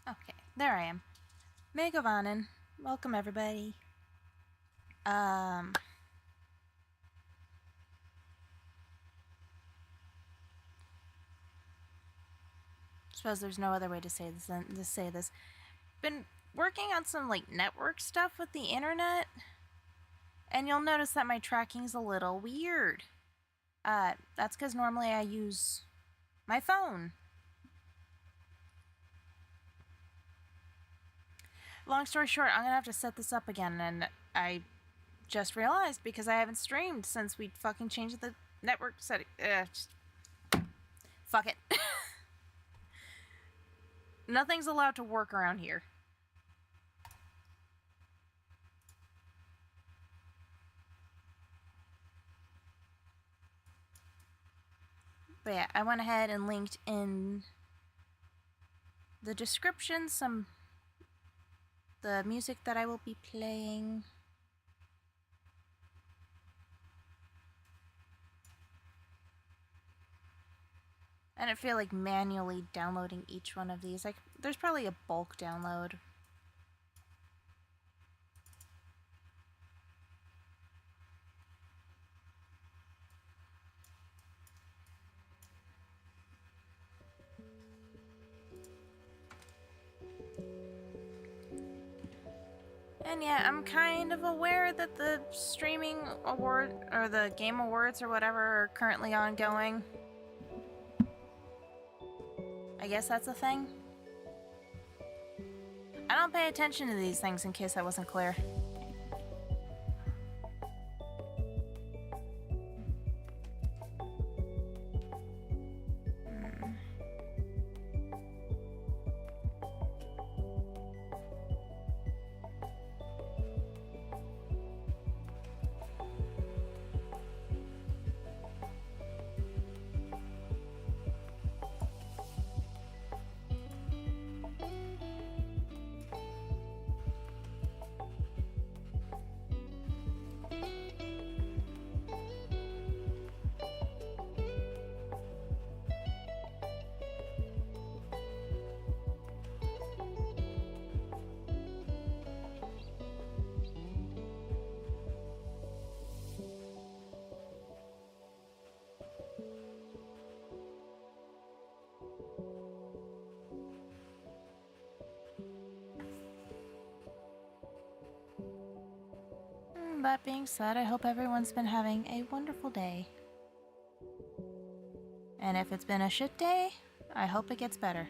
Okay, there I am. Megavanen. Welcome, everybody. Suppose there's no other way to say this than to say this. Been working on some, like, network stuff with the internet, and you'll notice that my tracking's a little weird. That's because normally I use my phone. Long story short, I'm gonna have to set this up again, and I just realized because I haven't streamed since we fucking changed the network setting. Fuck it. Nothing's allowed to work around here. But yeah, I went ahead and linked in the description the music that I will be playing. I don't feel like manually downloading each one of these. Like, there's probably a bulk download. And yeah, I'm kind of aware that the streaming award, or the game awards or whatever, are currently ongoing. I guess that's a thing. I don't pay attention to these things, in case that wasn't clear. That being said, I hope everyone's been having a wonderful day. And if it's been a shit day, I hope it gets better.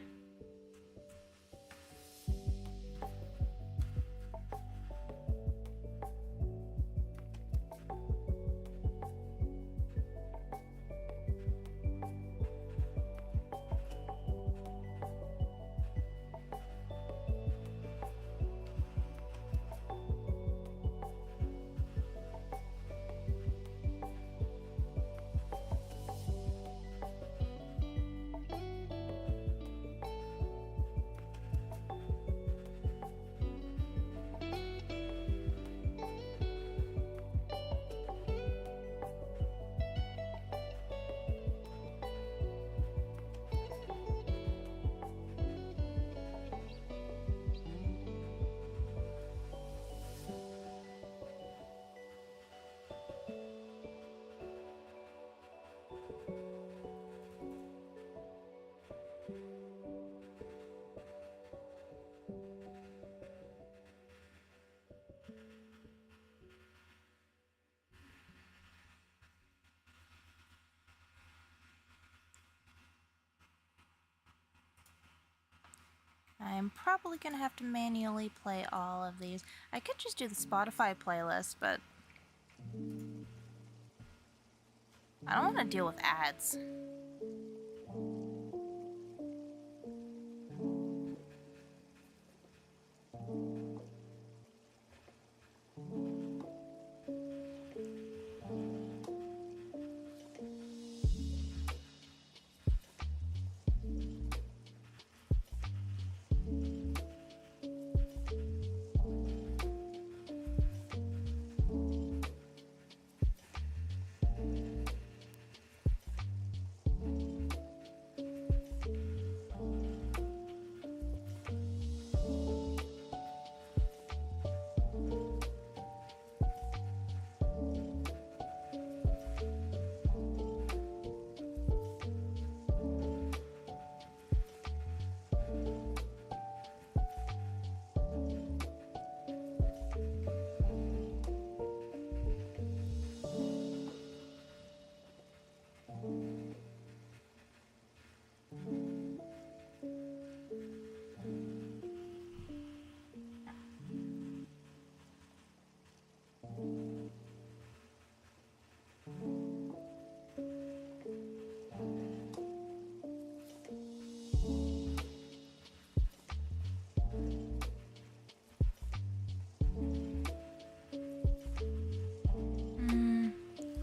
I'm probably gonna have to manually play all of these. I could just do the Spotify playlist, but I don't want to deal with ads.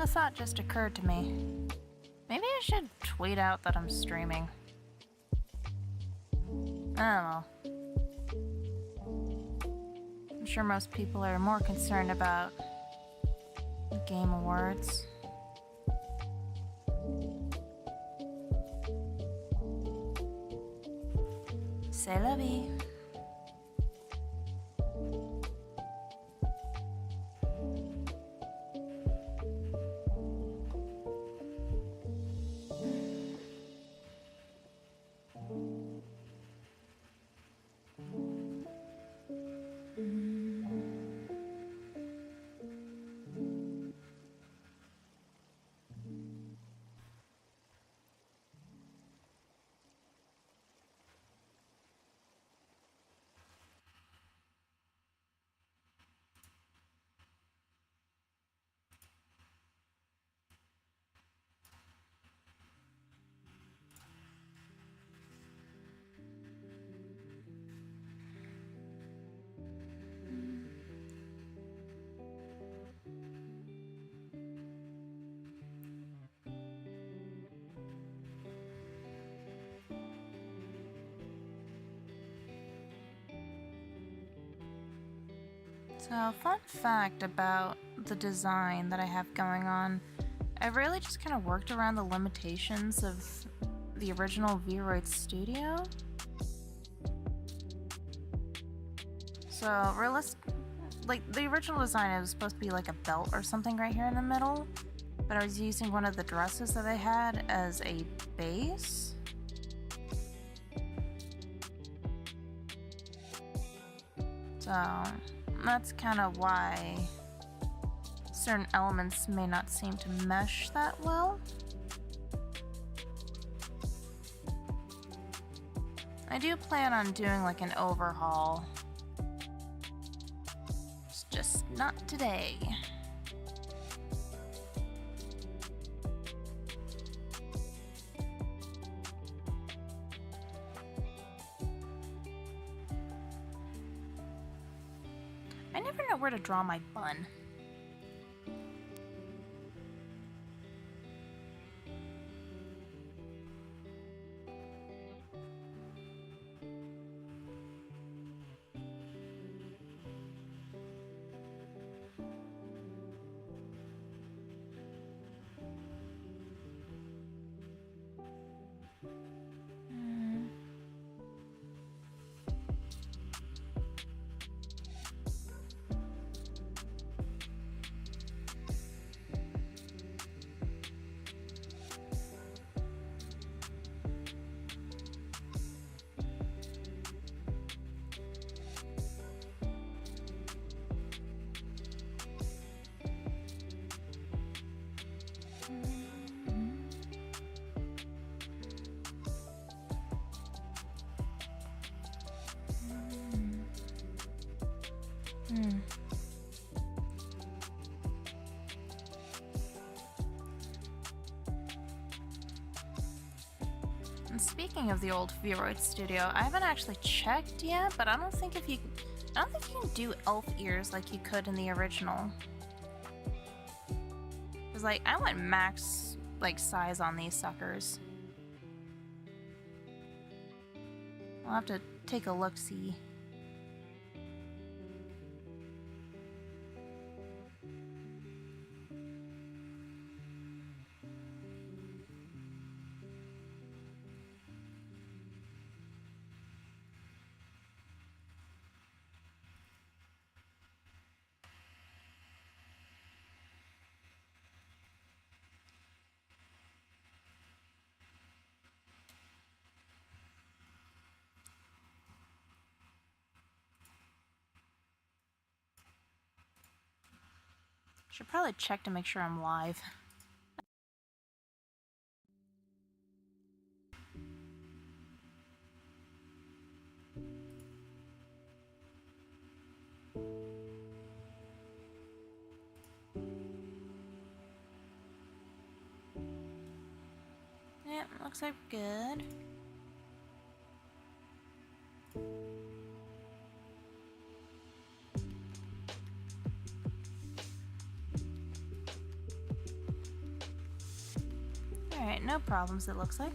A thought just occurred to me. Maybe I should tweet out that I'm streaming. I don't know. I'm sure most people are more concerned about the Game Awards. C'est la vie. So, fun fact about the design that I have going on, I really just kind of worked around the limitations of the original Vroid Studio. So, like the original design, it was supposed to be like a belt or something right here in the middle, but I was using one of the dresses that I had as a base. So that's kind of why certain elements may not seem to mesh that well. I do plan on doing like an overhaul. It's just not today. I never know where to draw my bun. And speaking of the old Vroid Studio, I haven't actually checked yet, but I don't think you can do elf ears like you could in the original. Cause like I went max like size on these suckers. I'll have to take a look-see. Should probably check to make sure I'm live. Yep, looks like good. Alright, no problems, it looks like.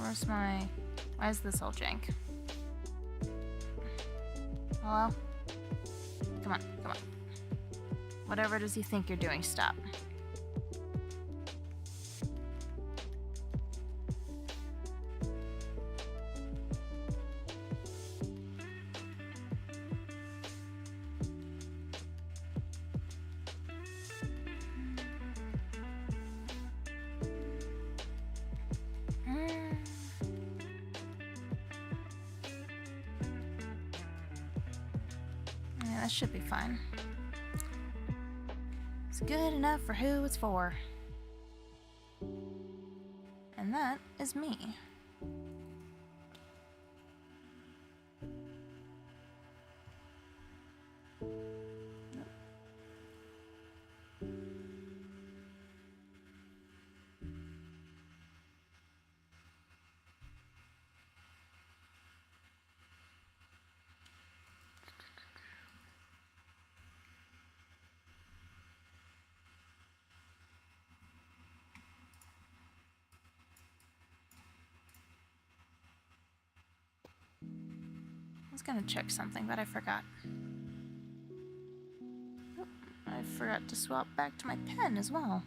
Where's my... Why is this all jank? Hello? Come on, come on. Whatever it is you think you're doing, stop. Yeah, that should be fine. It's good enough for who it's for. And that is me. I was gonna check something, but I forgot. Oh, I forgot to swap back to my pen as well.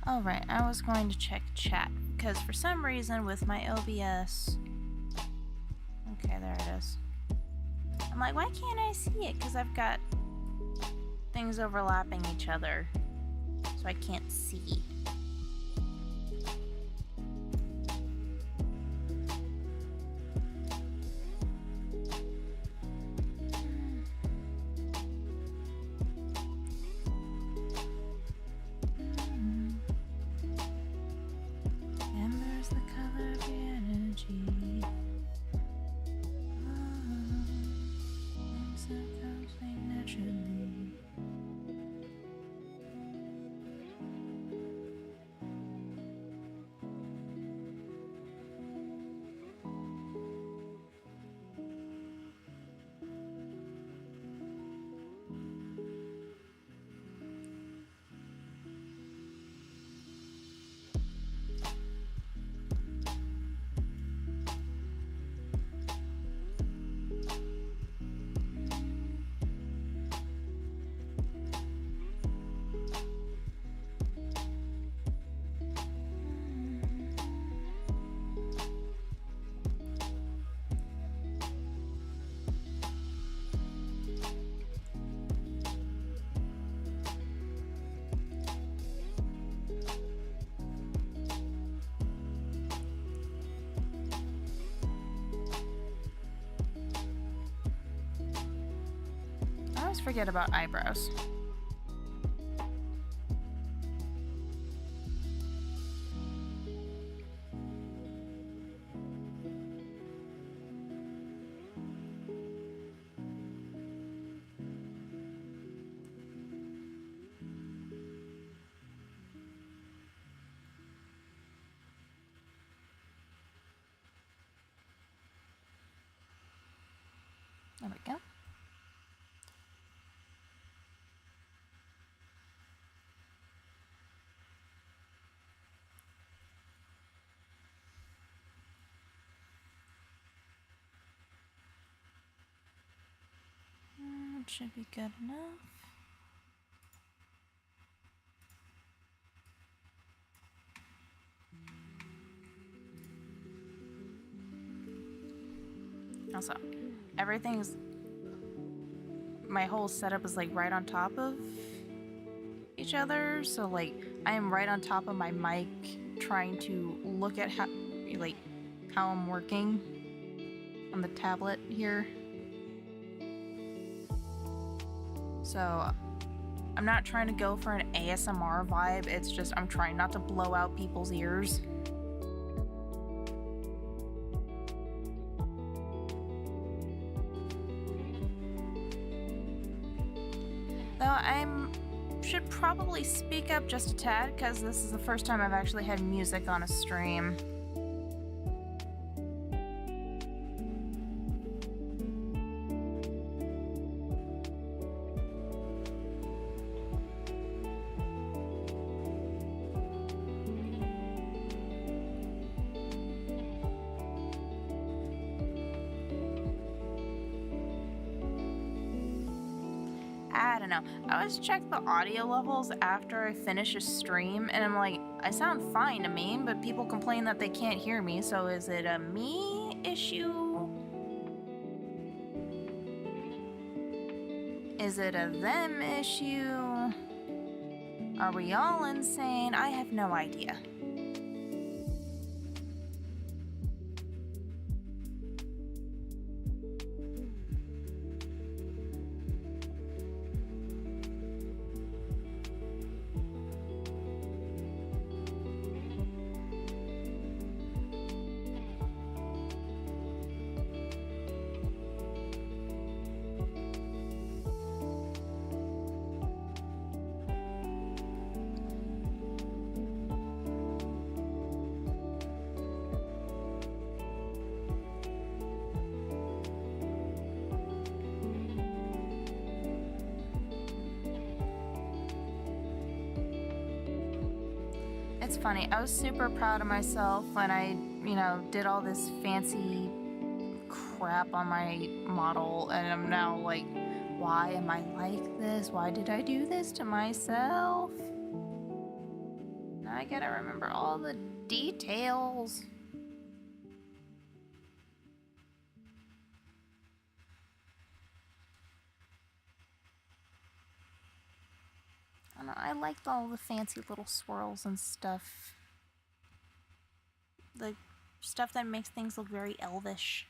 Alright, I was going to check chat, because for some reason with my OBS... Okay, there it is. I'm like, why can't I see it? Because I've got things overlapping each other, so I can't see. Ember's the color of your energy. Things that comes naturally. I always forget about eyebrows. There we go. It should be good enough. Also, everything's... my whole setup is like right on top of each other, so like I am right on top of my mic trying to look at how I'm working on the tablet here. So I'm not trying to go for an ASMR vibe, it's just I'm trying not to blow out people's ears. Though I should probably speak up just a tad, because this is the first time I've actually had music on a stream. I don't know. I always check the audio levels after I finish a stream, and I'm like, I sound fine to me, but people complain that they can't hear me, so is it a me issue? Is it a them issue? Are we all insane? I have no idea. It's funny, I was super proud of myself when I, did all this fancy crap on my model, and I'm now like, why am I like this? Why did I do this to myself? Now I gotta remember all the details. I don't know, I liked all the fancy little swirls and stuff. The stuff that makes things look very elvish.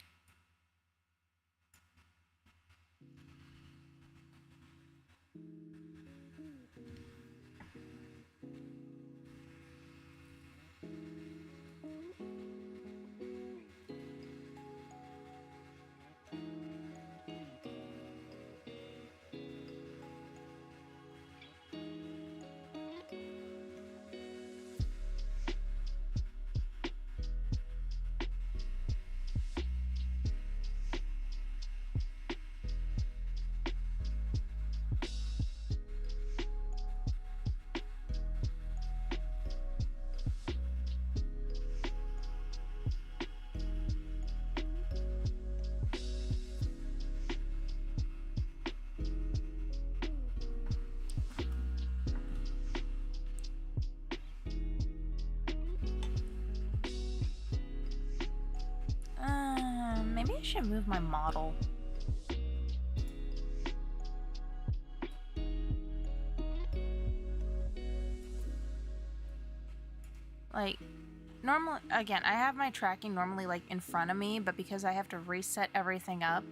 Maybe I should move my model. Like, normally, again, I have my tracking normally like in front of me, but because I have to reset everything up,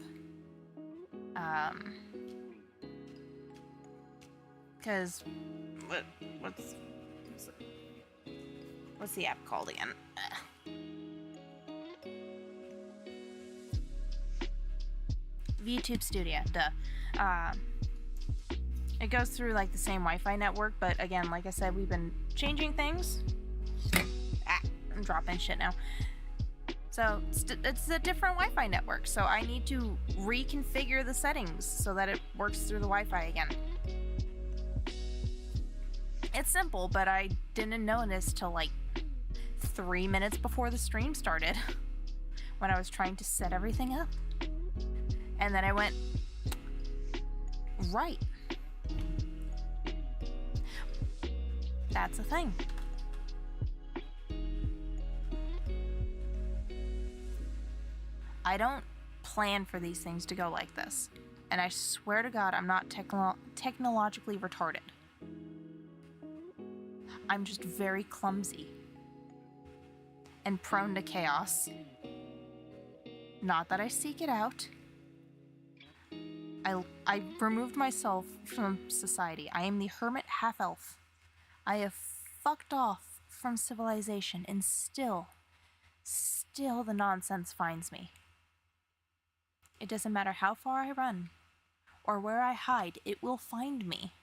because what's the app called again? VTube Studio, duh. It goes through like the same Wi-Fi network, but again, like I said, we've been changing things. I'm dropping shit now. So it's a different Wi-Fi network, so I need to reconfigure the settings so that it works through the Wi-Fi again. It's simple, but I didn't notice till like 3 minutes before the stream started when I was trying to set everything up. And then I went, right. That's a thing. I don't plan for these things to go like this. And I swear to God, I'm not technologically retarded. I'm just very clumsy and prone to chaos. Not that I seek it out. I removed myself from society. I am the hermit half-elf. I have fucked off from civilization, and still the nonsense finds me. It doesn't matter how far I run or where I hide, it will find me.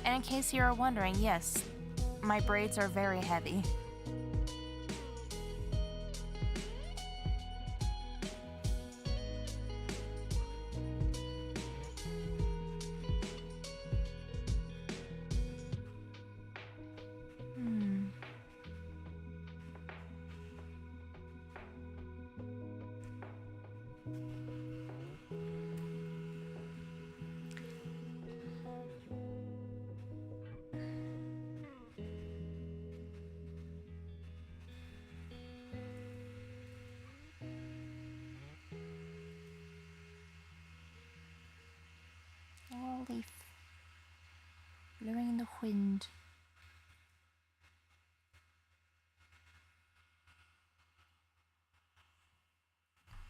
And in case you are wondering, yes, my braids are very heavy. Oh, leaf blowing in the wind.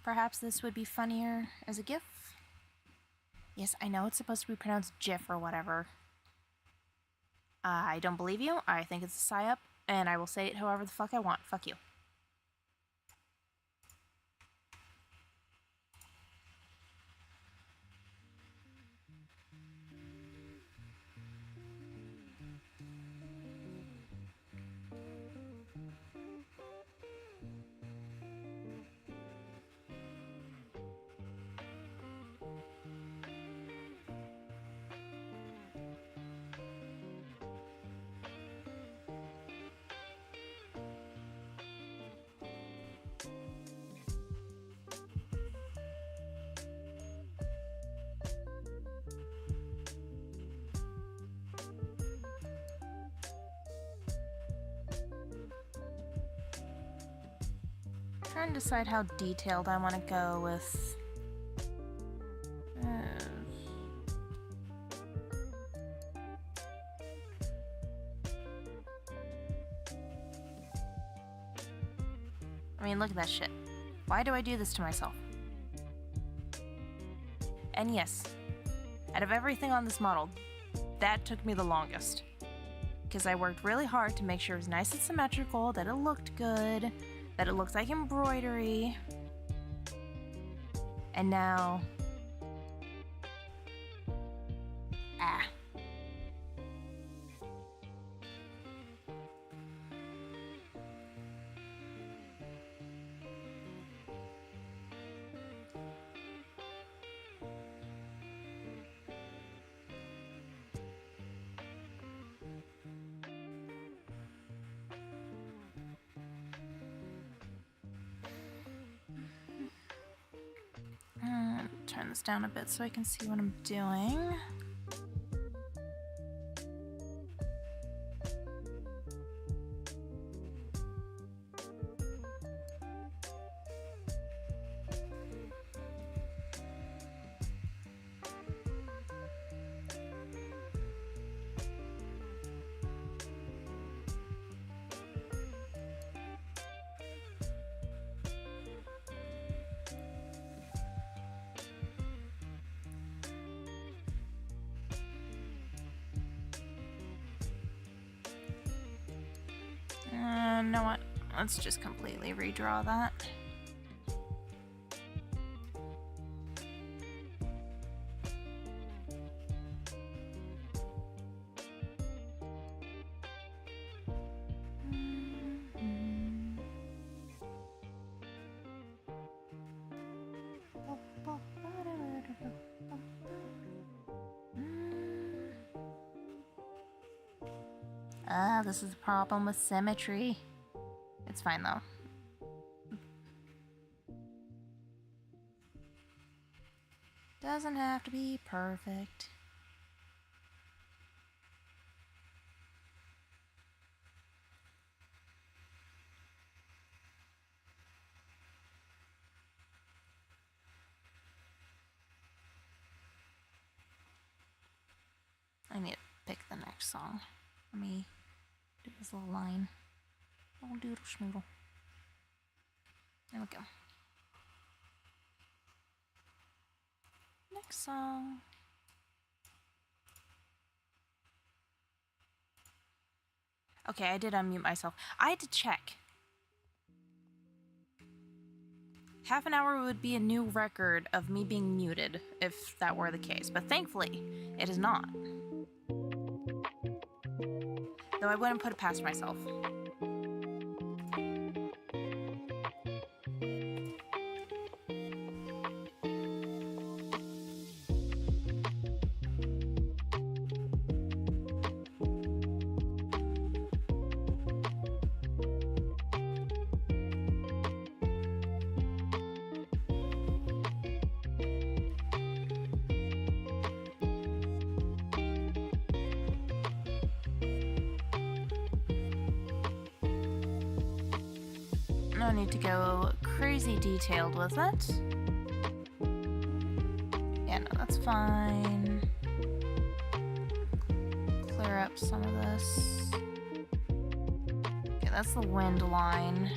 Perhaps this would be funnier as a GIF? Yes, I know it's supposed to be pronounced GIF or whatever. I don't believe you. I think it's a psyop, and I will say it however the fuck I want. Fuck you. trying to decide how detailed I want to go with. I mean, look at that shit. Why do I do this to myself? And yes, out of everything on this model, that took me the longest. Because I worked really hard to make sure it was nice and symmetrical, that it looked good, that it looked like embroidery. And now... ah. Turn this down a bit so I can see what I'm doing. You know what? Let's just completely redraw that. This is a problem with symmetry. It's fine though. Doesn't have to be perfect. I need to pick the next song. Let me do this little line. Little doodle schmoodle. There we go. Next song. Okay, I did unmute myself. I had to check. Half an hour would be a new record of me being muted if that were the case, but thankfully, it is not. Though I wouldn't put it past myself. No need to go crazy detailed with it. Yeah, no, that's fine. Clear up some of this. Okay, that's the wind line.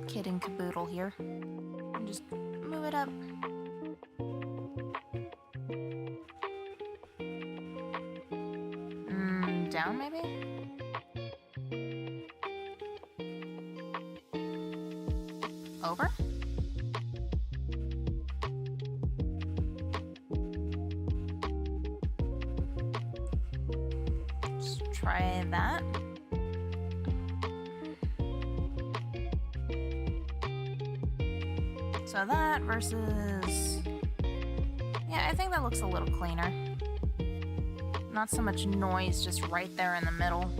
Kid and caboodle here. And just move it up. Down maybe? Over? Let's try that. So that versus... yeah, I think that looks a little cleaner. Not so much noise just right there in the middle.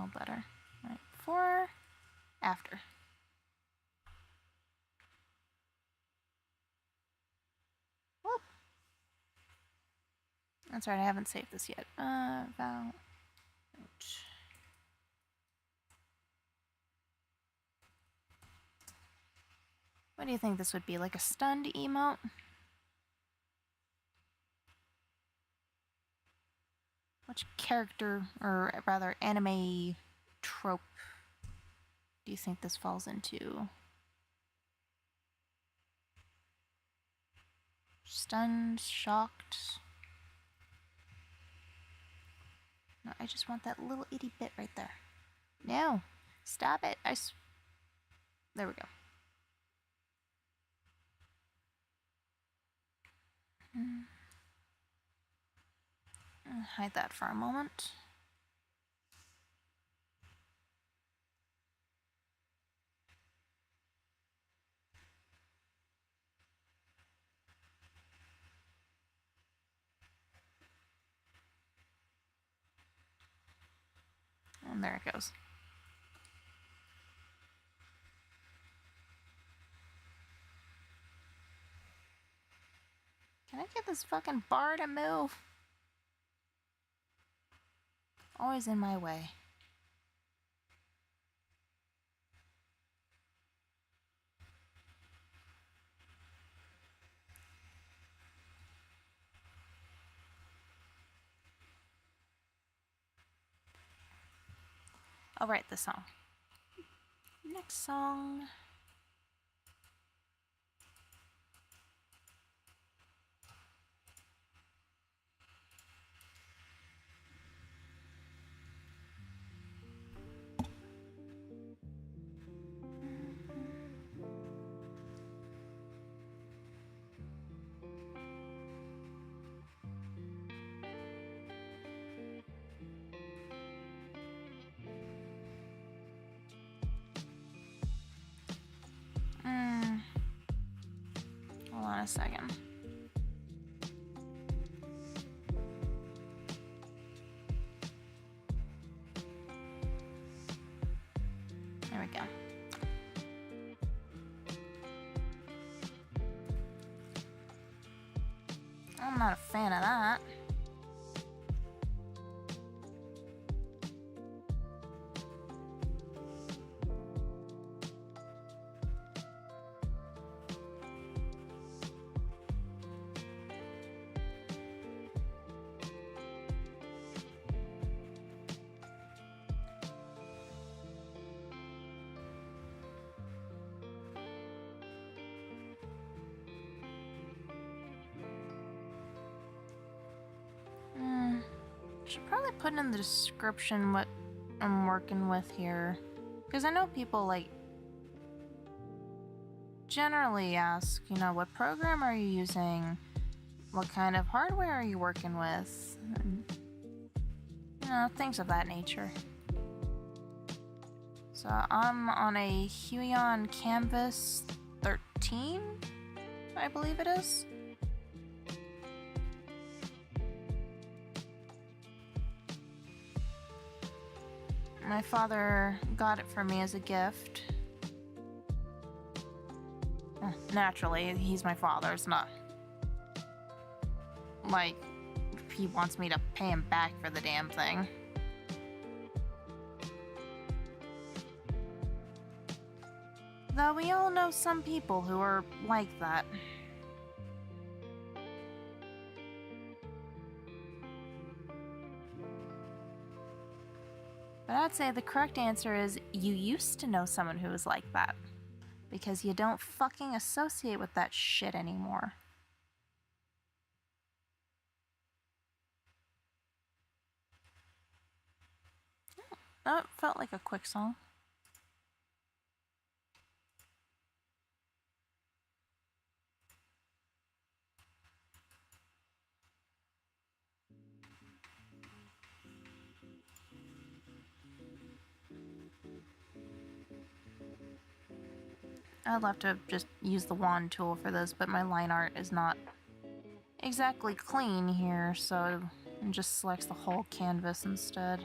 little better. All right, before, after. Whoop. That's right, I haven't saved this yet. Val. What do you think this would be? Like a stunned emote? Which character, or rather anime trope, do you think this falls into? Stunned, shocked. No, I just want that little itty bit right there. No, stop it. There we go. Hide that for a moment. And there it goes. Can I get this fucking bar to move? Always in my way. I'll write the song. Next song. Hold on a second. There we go. I'm not a fan of that. Should probably put in the description what I'm working with here, because I know people like generally ask, you know, what program are you using, what kind of hardware are you working with, and, you know, things of that nature. So I'm on a Huion Canvas 13, I believe it is. My father got it for me as a gift. Naturally, he's my father. It's not like he wants me to pay him back for the damn thing. Though we all know some people who are like that. But I'd say the correct answer is you used to know someone who was like that. Because you don't fucking associate with that shit anymore. Oh, it felt like a quick song. I'd love to just use the wand tool for this, but my line art is not exactly clean here, so it just selects the whole canvas instead.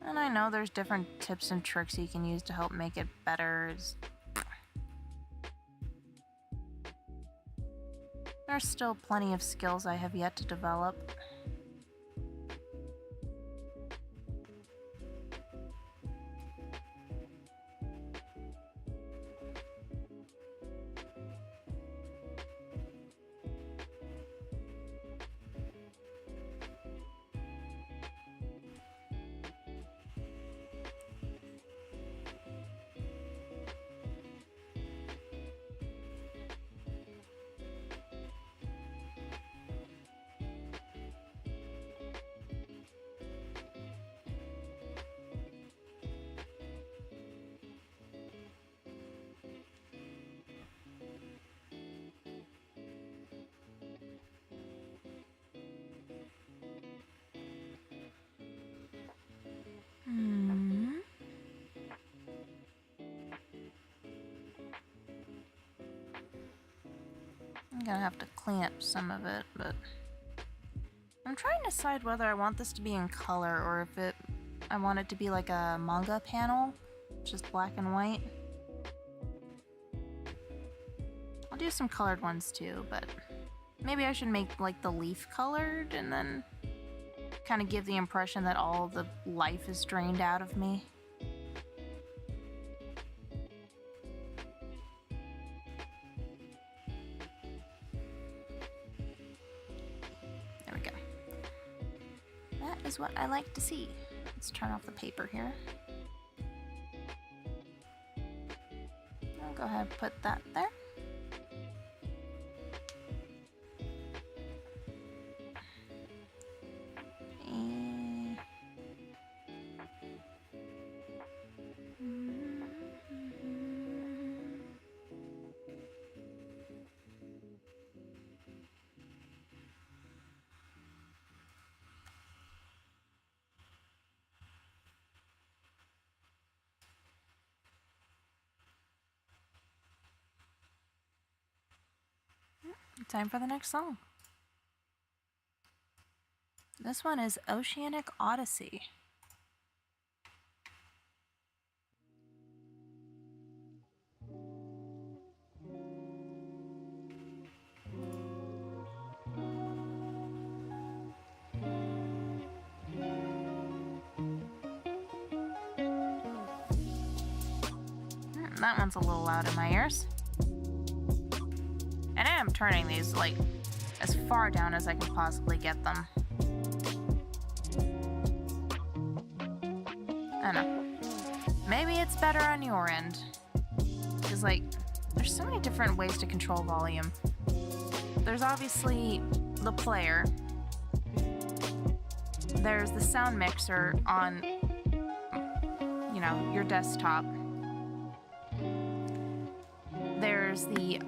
And I know there's different tips and tricks you can use to help make it better. There's still plenty of skills I have yet to develop. I'm gonna have to clean up some of it, but I'm trying to decide whether I want this to be in color or if I want it to be like a manga panel, just black and white. I'll do some colored ones too, but maybe I should make like the leaf colored and then kind of give the impression that all the life is drained out of me. There we go. That is what I like to see. Let's turn off the paper here. I'll go ahead and put that there. Time for the next song. This one is Oceanic Odyssey. That one's a little loud in my ears. And I am turning these like as far down as I can possibly get them. I don't know. Maybe it's better on your end. Because like, there's so many different ways to control volume. There's obviously the player. There's the sound mixer on, you know, your desktop. There's the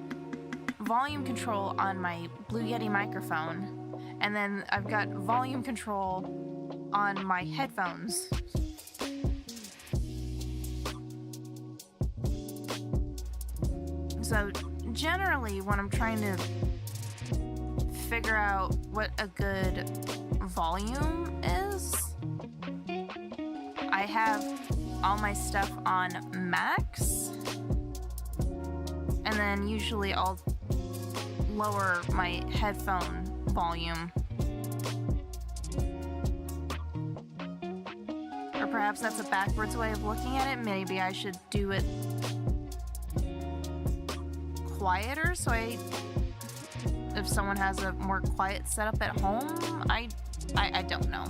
volume control on my Blue Yeti microphone, and then I've got volume control on my headphones. So generally when I'm trying to figure out what a good volume is, I have all my stuff on max, and then usually I'll lower my headphone volume. Or perhaps that's a backwards way of looking at it. Maybe I should do it quieter so if someone has a more quiet setup at home, I don't know.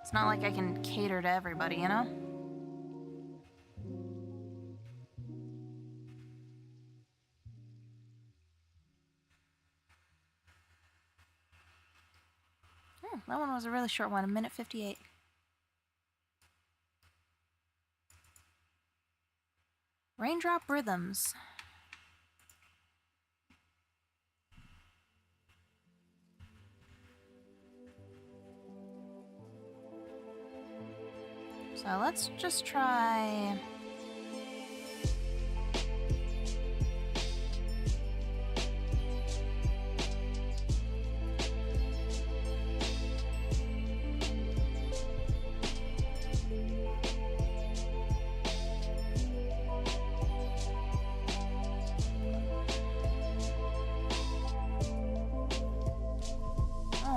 It's not like I can cater to everybody, you know? That one was a really short one, 1:58. Raindrop Rhythms. So let's just try...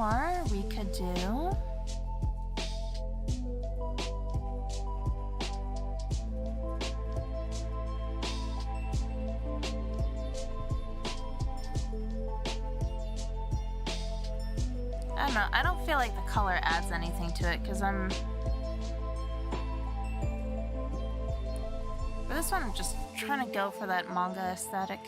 Or we could do... I don't know, I don't feel like the color adds anything to it because I'm... For this one, I'm just trying to go for that manga aesthetic.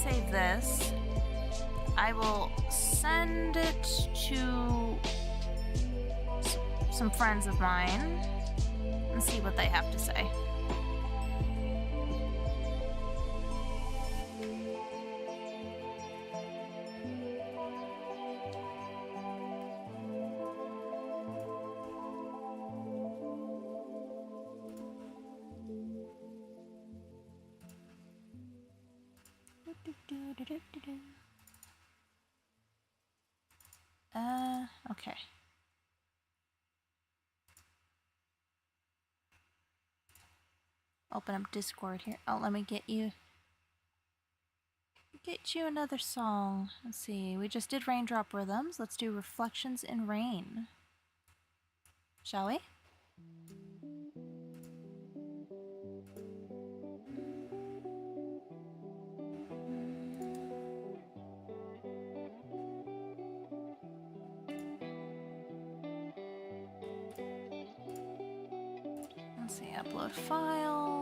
Save this. I will send it to some friends of mine and see what they have to say. Okay. Open up Discord here. Oh, let me get you another song. Let's see. We just did Raindrop Rhythms. Let's do Reflections in Rain. Shall we? Let's see, upload file.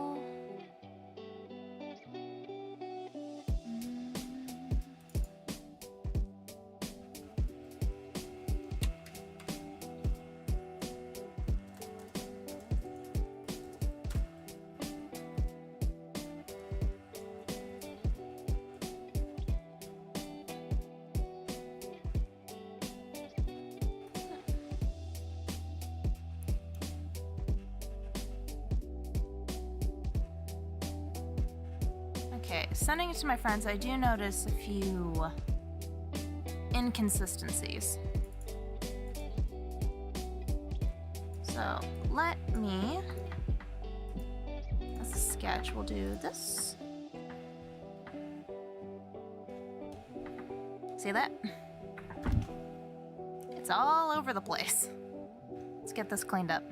Okay, sending it to my friends, I do notice a few inconsistencies. So let me, as a sketch, we'll do this. See that? It's all over the place. Let's get this cleaned up.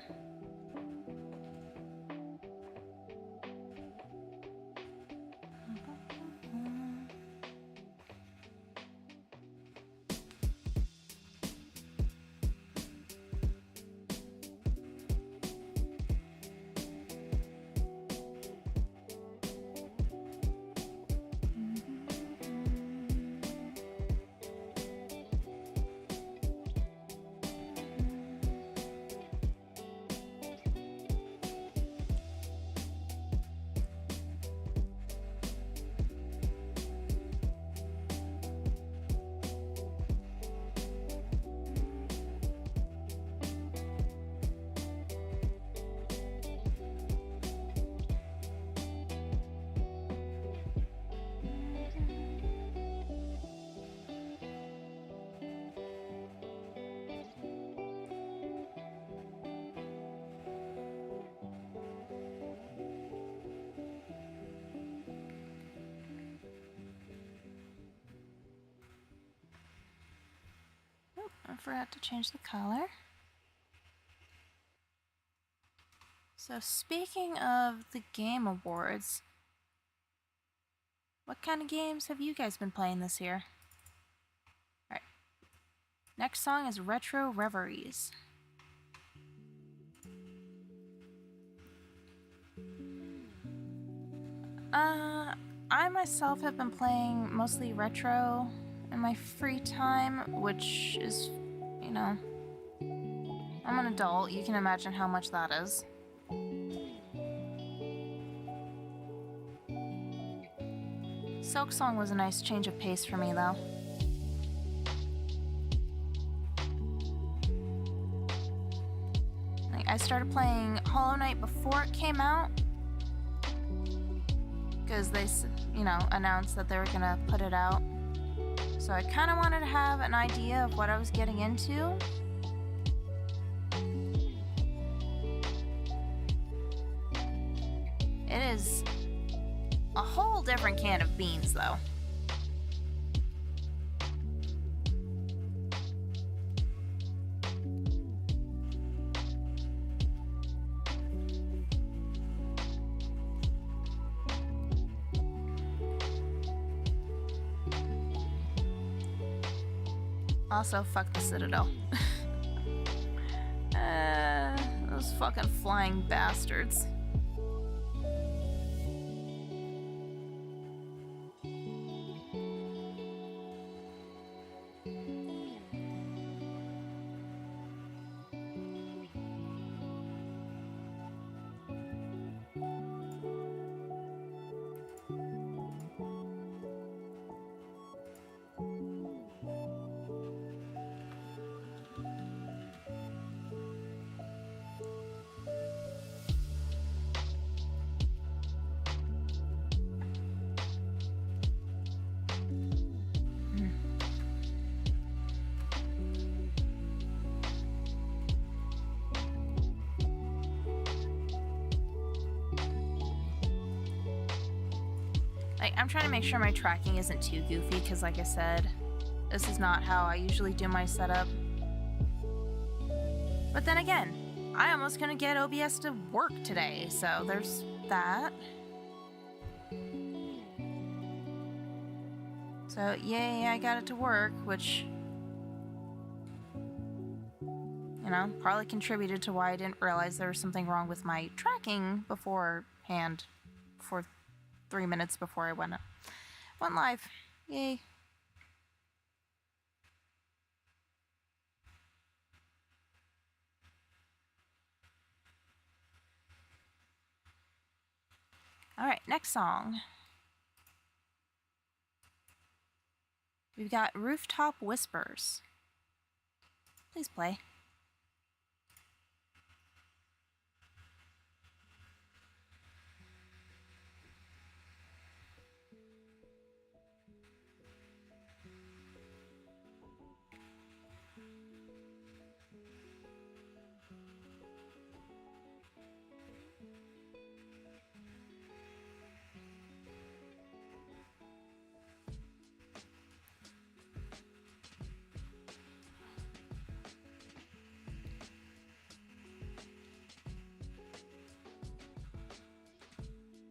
I forgot to change the color. So speaking of the Game Awards, what kind of games have you guys been playing this year? Alright. Next song is Retro Reveries. I myself have been playing mostly retro in my free time, which is, you know, I'm an adult. You can imagine how much that is. Silk Song was a nice change of pace for me, though. Like, I started playing Hollow Knight before it came out, because they, you know, announced that they were gonna put it out. So I kind of wanted to have an idea of what I was getting into. It is a whole different can of beans, though. Also, fuck the Citadel. Those fucking flying bastards. I'm trying to make sure my tracking isn't too goofy, because like I said, this is not how I usually do my setup. But then again, I almost couldn't get OBS to work today, so there's that. So yay, I got it to work, which, you know, probably contributed to why I didn't realize there was something wrong with my tracking beforehand, for 3 minutes before I went live. Yay. Alright, next song. We've got Rooftop Whispers. Please play.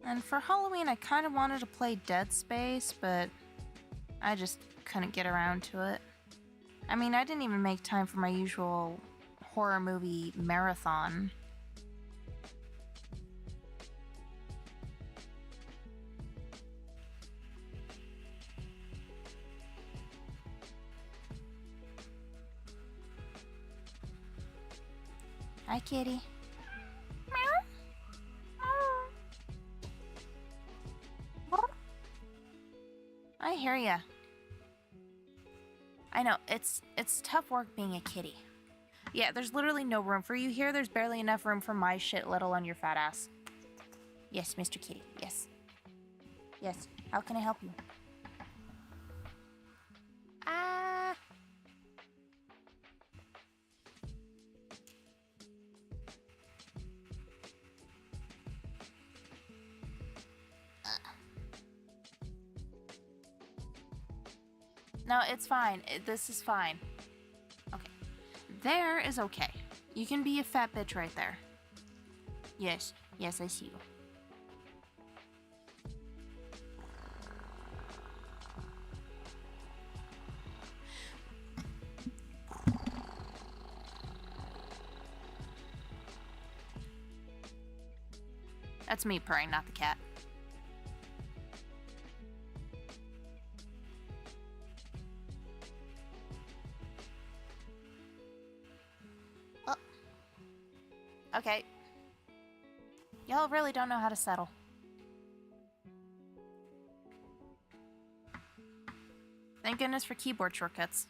And for Halloween, I kind of wanted to play Dead Space, but I just couldn't get around to it. I mean, I didn't even make time for my usual horror movie marathon. Hi, kitty. I hear ya. I know, it's tough work being a kitty. Yeah, there's literally no room for you here. There's barely enough room for my shit, let alone your fat ass. Yes, Mr. Kitty, yes. Yes, how can I help you? No, it's fine. This is fine. Okay. There is okay. You can be a fat bitch right there. Yes. Yes, I see you. That's me purring, not the cat. Y'all really don't know how to settle. Thank goodness for keyboard shortcuts.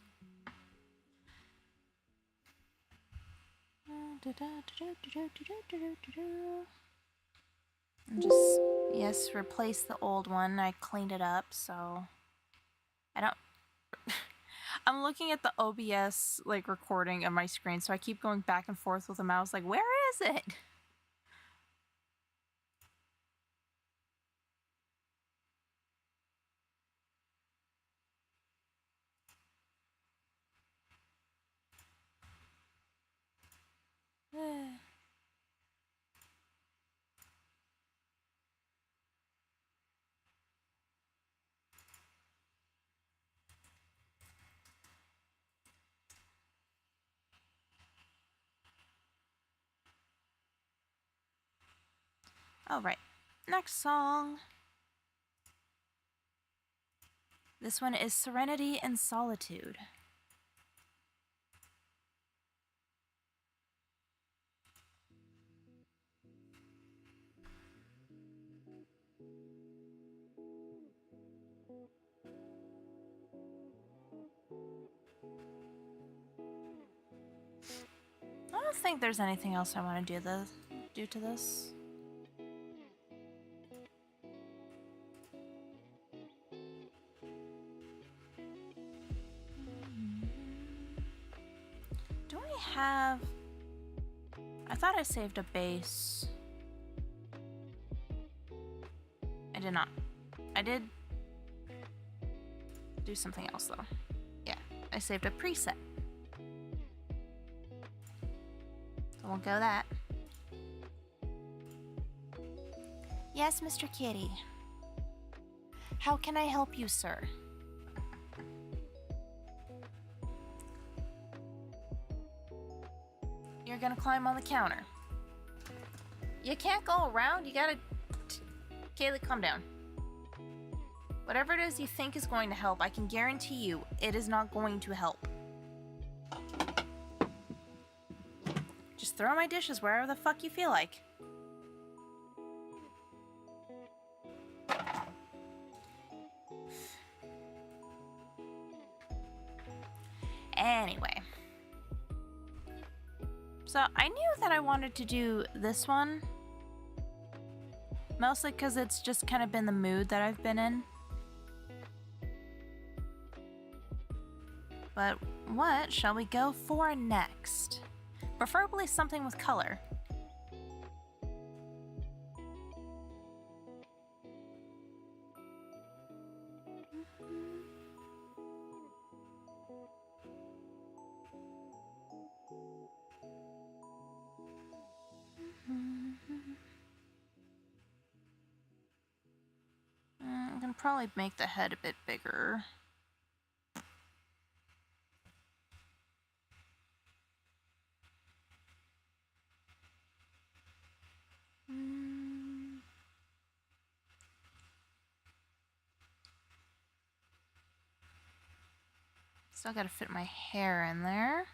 And just, yes, replace the old one. I cleaned it up, so I don't... I'm looking at the OBS, like, recording of my screen, so I keep going back and forth with the mouse, like, where is it? All right, next song. This one is Serenity and Solitude. I don't think there's anything else I want to do to this. Do I have... I thought I saved a bass. I did not. I did do something else though. Yeah, I saved a preset. So we'll go that. Yes, Mr. Kitty. How can I help you, sir? You're gonna climb on the counter. You can't go around, you gotta... Kaylee, calm down. Whatever it is you think is going to help, I can guarantee you it is not going to help. Just throw my dishes wherever the fuck you feel like. Anyway. So I knew that I wanted to do this one. Mostly because it's just kind of been the mood that I've been in. But what shall we go for next? Preferably something with color. I'm gonna probably make the head a bit bigger. Still gotta fit my hair in there.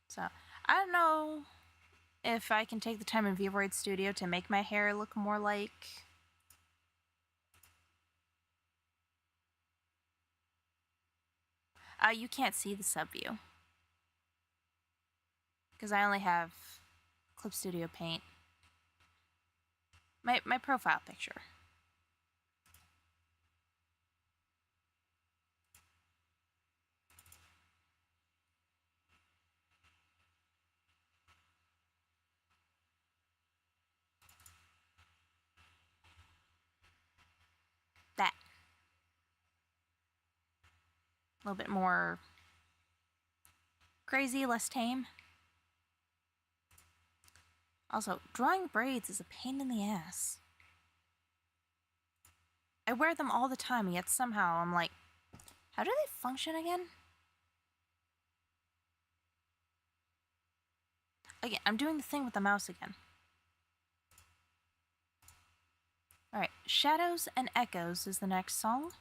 So, I don't know if I can take the time in VRoid Studio to make my hair look more like... you can't see the sub view. Because I only have Clip Studio Paint. My profile picture. That. A little bit more crazy, less tame. Also, drawing braids is a pain in the ass. I wear them all the time, yet somehow I'm like, how do they function again? Again, I'm doing the thing with the mouse again. Alright, Shadows and Echoes is the next song.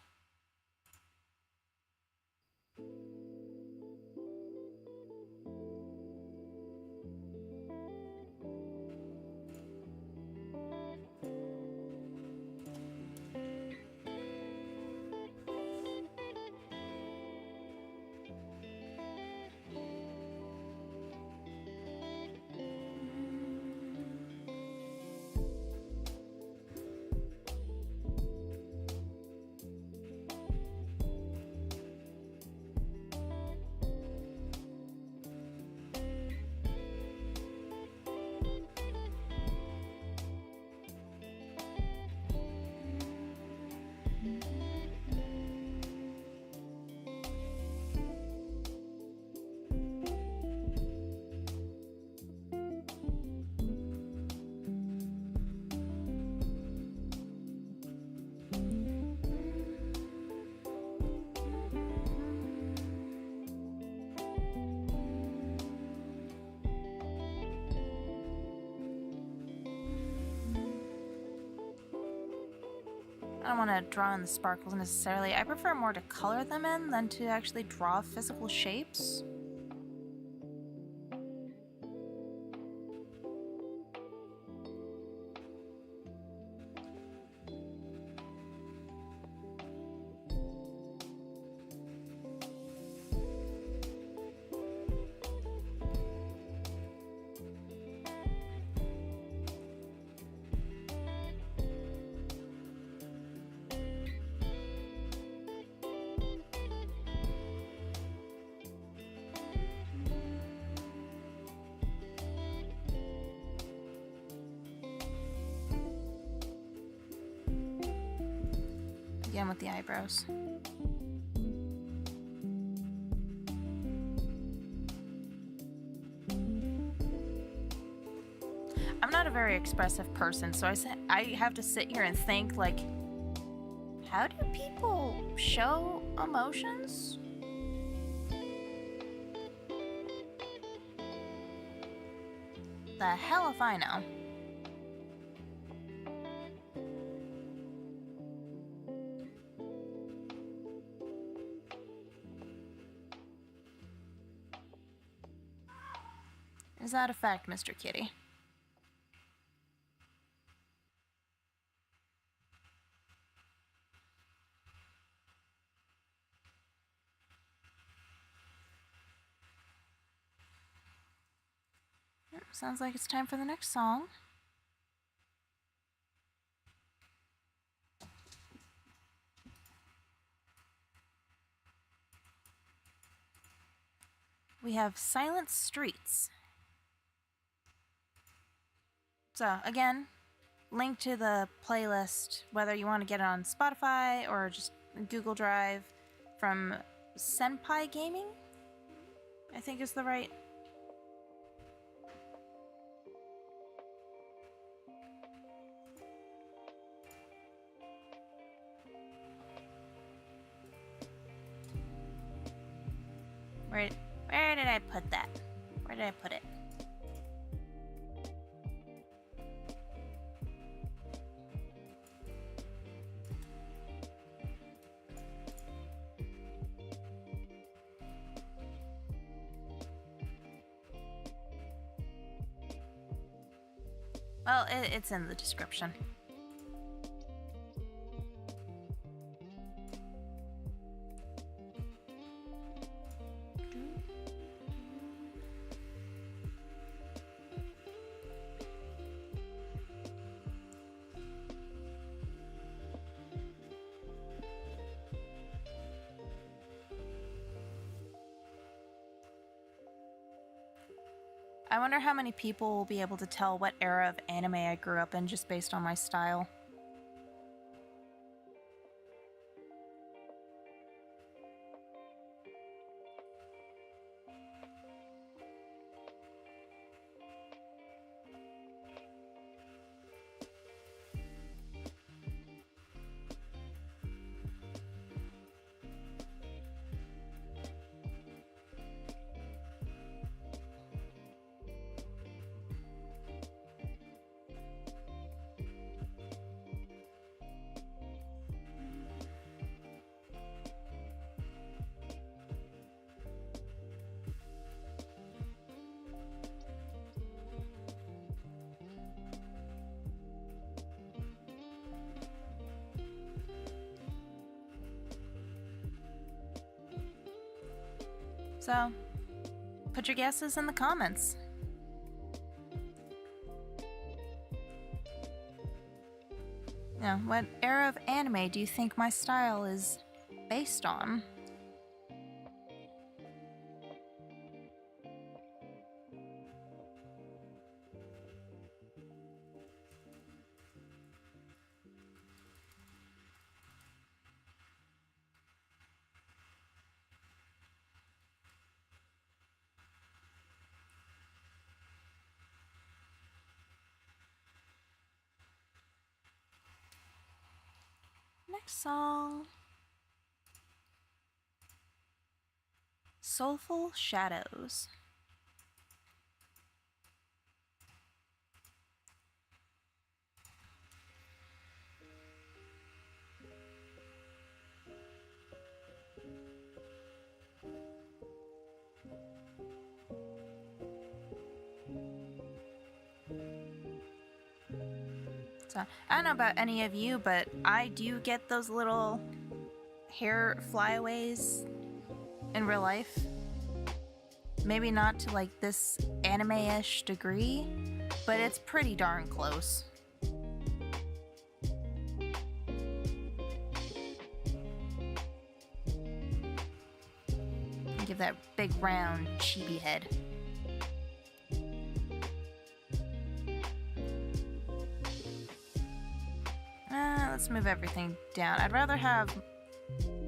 don't want to draw in the sparkles necessarily. I prefer more to color them in than to actually draw physical shapes. Again with the eyebrows. I'm not a very expressive person, so I have to sit here and think, like, how do people show emotions? The hell if I know. Is that a fact, Mr. Kitty? Sounds like it's time for the next song. We have Silent Streets. So, again, link to the playlist, whether you want to get it on Spotify or just Google Drive, from Senpai Gaming, I think is the right. Where did I put that? Where did I put it? Well, it's in the description. I wonder how many people will be able to tell what era of anime I grew up in just based on my style. So, put your guesses in the comments. Now, what era of anime do you think my style is based on? Next song. Soulful Shadows. So, I don't know about any of you, but I do get those little hair flyaways in real life. Maybe not to like this anime-ish degree, but it's pretty darn close. Give that big round chibi head. Let's move everything down. I'd rather have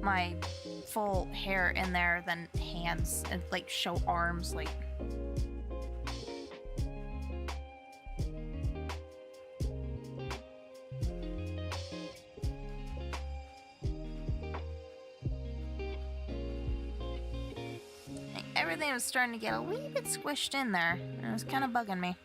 my full hair in there than hands and like show arms like. Everything was starting to get a wee bit squished in there, and it was kind of bugging me.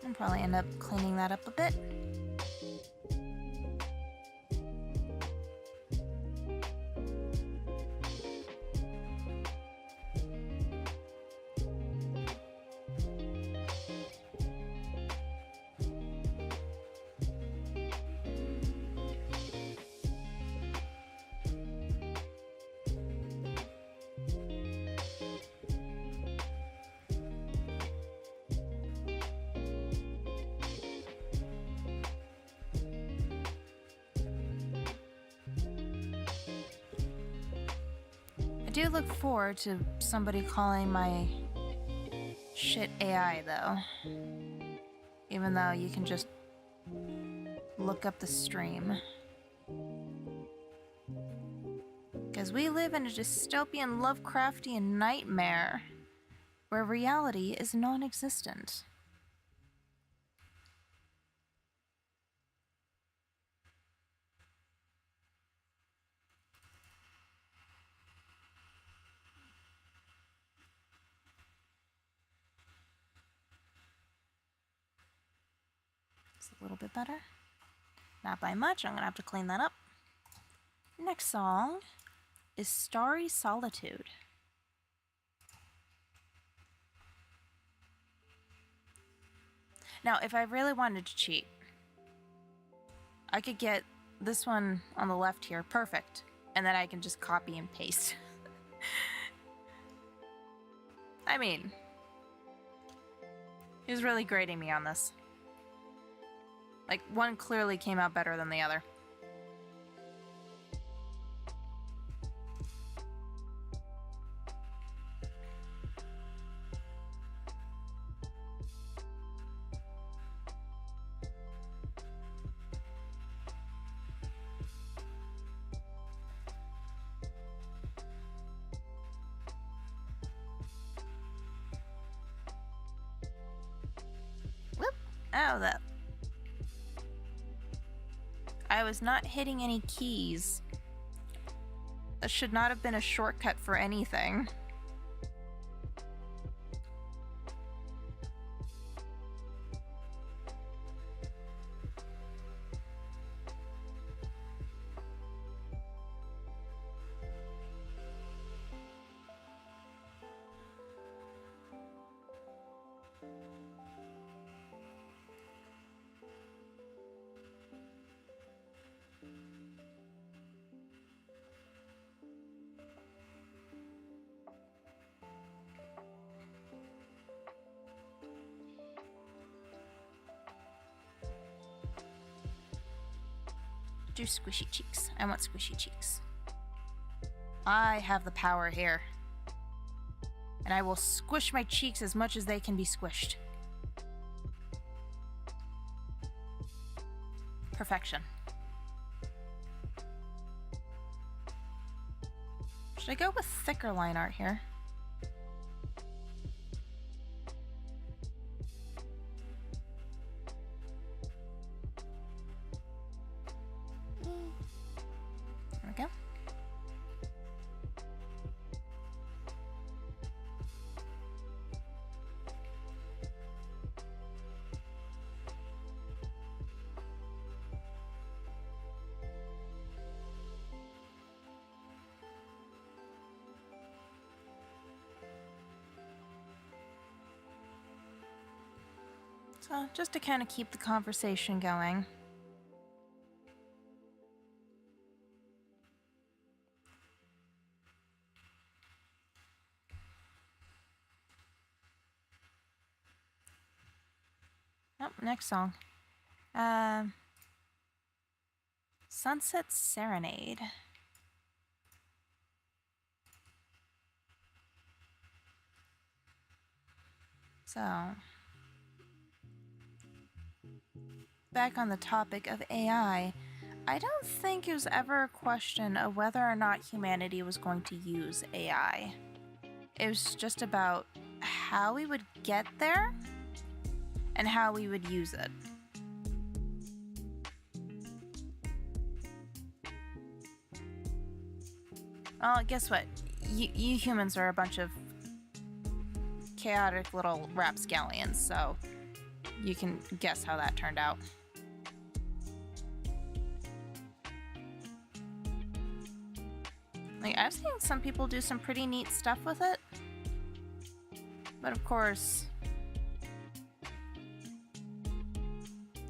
I'll probably end up cleaning that up a bit. I do look forward to somebody calling my shit AI though. Even though you can just look up the stream. Because we live in a dystopian Lovecraftian nightmare where reality is non-existent. A little bit better. Not by much. I'm gonna have to clean that up. Next song is Starry Solitude. Now, if I really wanted to cheat, I could get this one on the left here, perfect, and then I can just copy and paste. I mean, he was really grading me on this. Like, one clearly came out better than the other. Whoop! Oh, that. I was not hitting any keys. That should not have been a shortcut for anything. Do squishy cheeks. I want squishy cheeks. I have the power here. And I will squish my cheeks as much as they can be squished. Perfection. Should I go with thicker line art here? There we go. So, just to kind of keep the conversation going. Oh, next song. Sunset Serenade. So, back on the topic of AI, I don't think it was ever a question of whether or not humanity was going to use AI. It was just about how we would get there and how we would use it. Well, guess what? You humans are a bunch of chaotic little rapscallions, so you can guess how that turned out. Like, I've seen some people do some pretty neat stuff with it. But of course,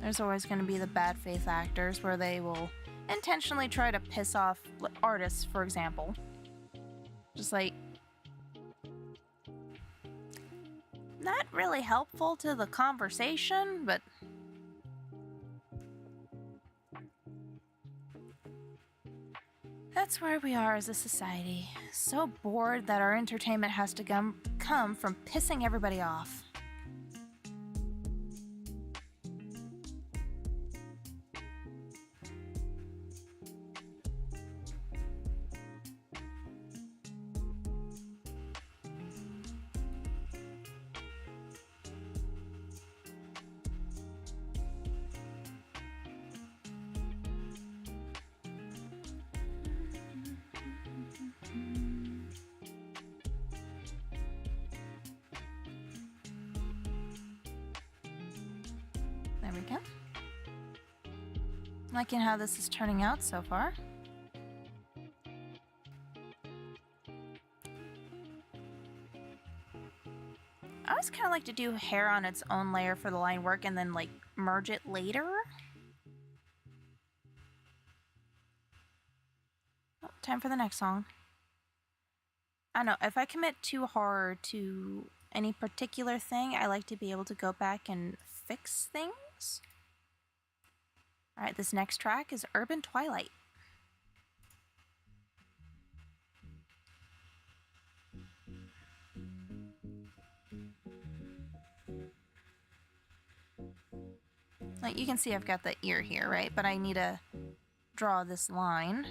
there's always going to be the bad faith actors where they will intentionally try to piss off artists, for example. Just like, not really helpful to the conversation, but that's where we are as a society. So bored that our entertainment has to come from pissing everybody off. There we go. Liking how this is turning out so far. I always kind of like to do hair on its own layer for the line work and then like merge it later. Oh, time for the next song. I don't know, if I commit too hard to any particular thing, I like to be able to go back and fix things. Alright, this next track is Urban Twilight. Like, you can see I've got the ear here, right? But I need to draw this line.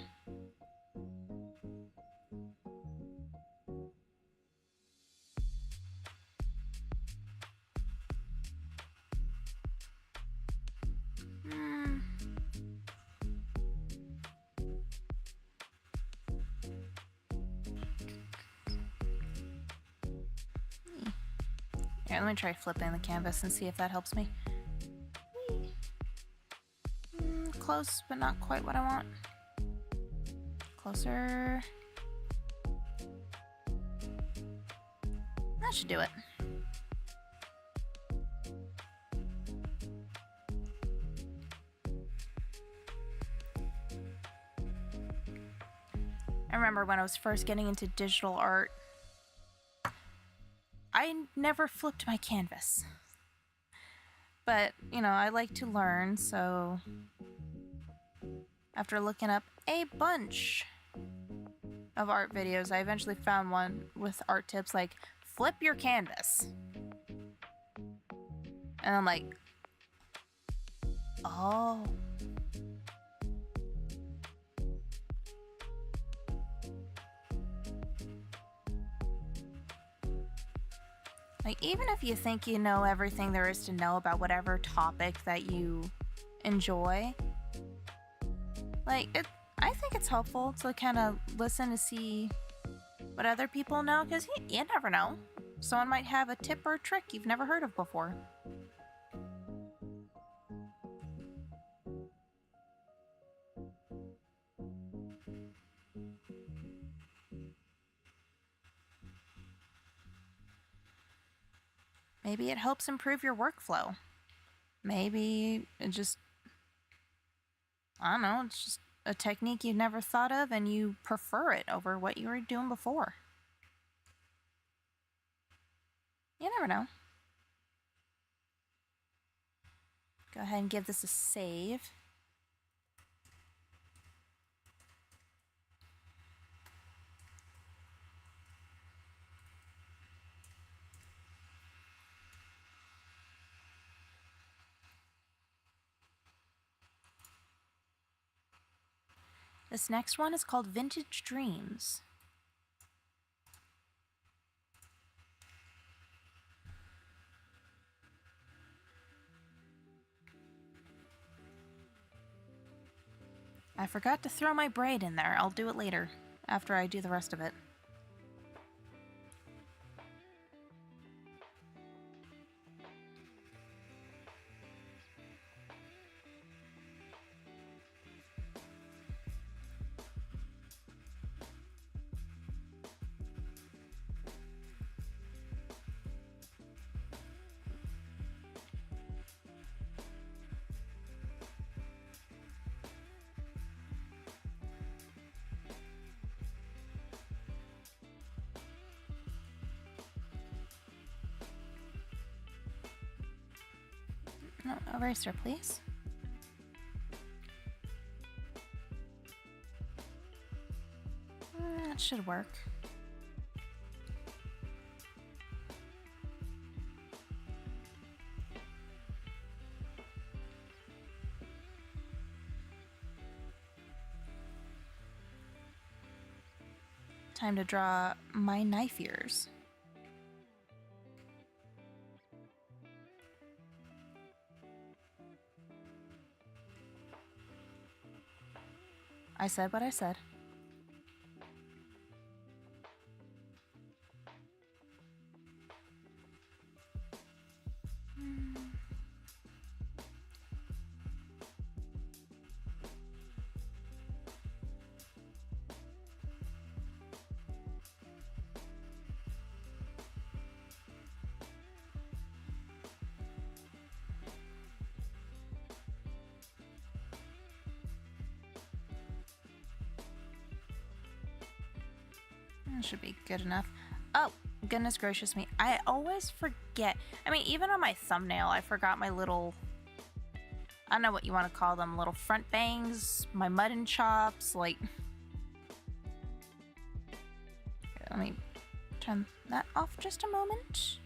Here, let me try flipping the canvas and see if that helps me. Close, but not quite what I want. Closer. That should do it. I remember when I was first getting into digital art, I never flipped my canvas. But, you know, I like to learn, so after looking up a bunch of art videos, I eventually found one with art tips like flip your canvas. And I'm like, oh. Like, even if you think you know everything there is to know about whatever topic that you enjoy, like, I think it's helpful to kind of listen to see what other people know, because you never know. Someone might have a tip or a trick you've never heard of before. Maybe it helps improve your workflow. Maybe it just, I don't know, it's just a technique you never thought of and you prefer it over what you were doing before. You never know. Go ahead and give this a save. This next one is called Vintage Dreams. I forgot to throw my braid in there. I'll do it later, after I do the rest of it. No, eraser, please. That should work. Time to draw my knife ears. I said what I said. That should be good enough. Oh, goodness gracious me. I always forget. I mean, even on my thumbnail, I forgot my little, I don't know what you want to call them, little front bangs, my mutton chops, like. Let me turn that off just a moment.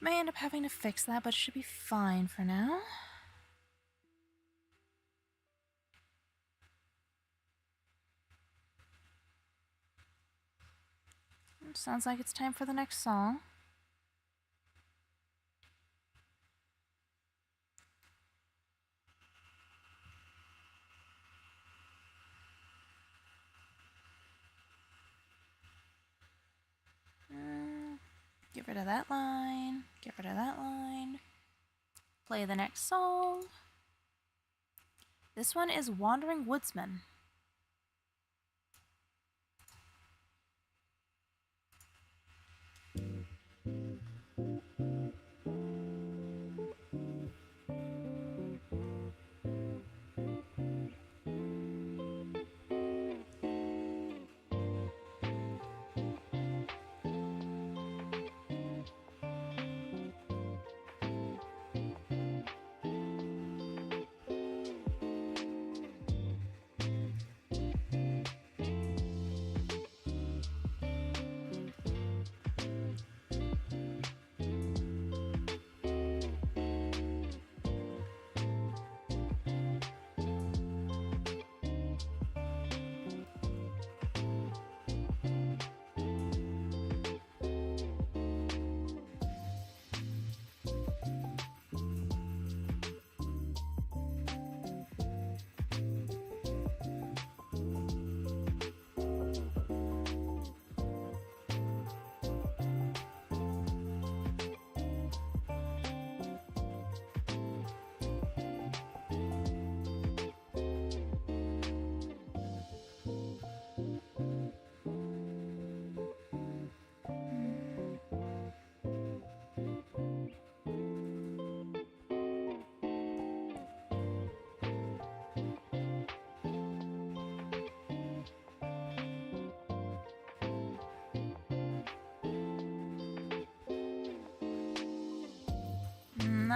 May end up having to fix that, but it should be fine for now. Sounds like it's time for the next song. Get rid of that line. Get rid of that line. Play the next song. This one is Wandering Woodsman.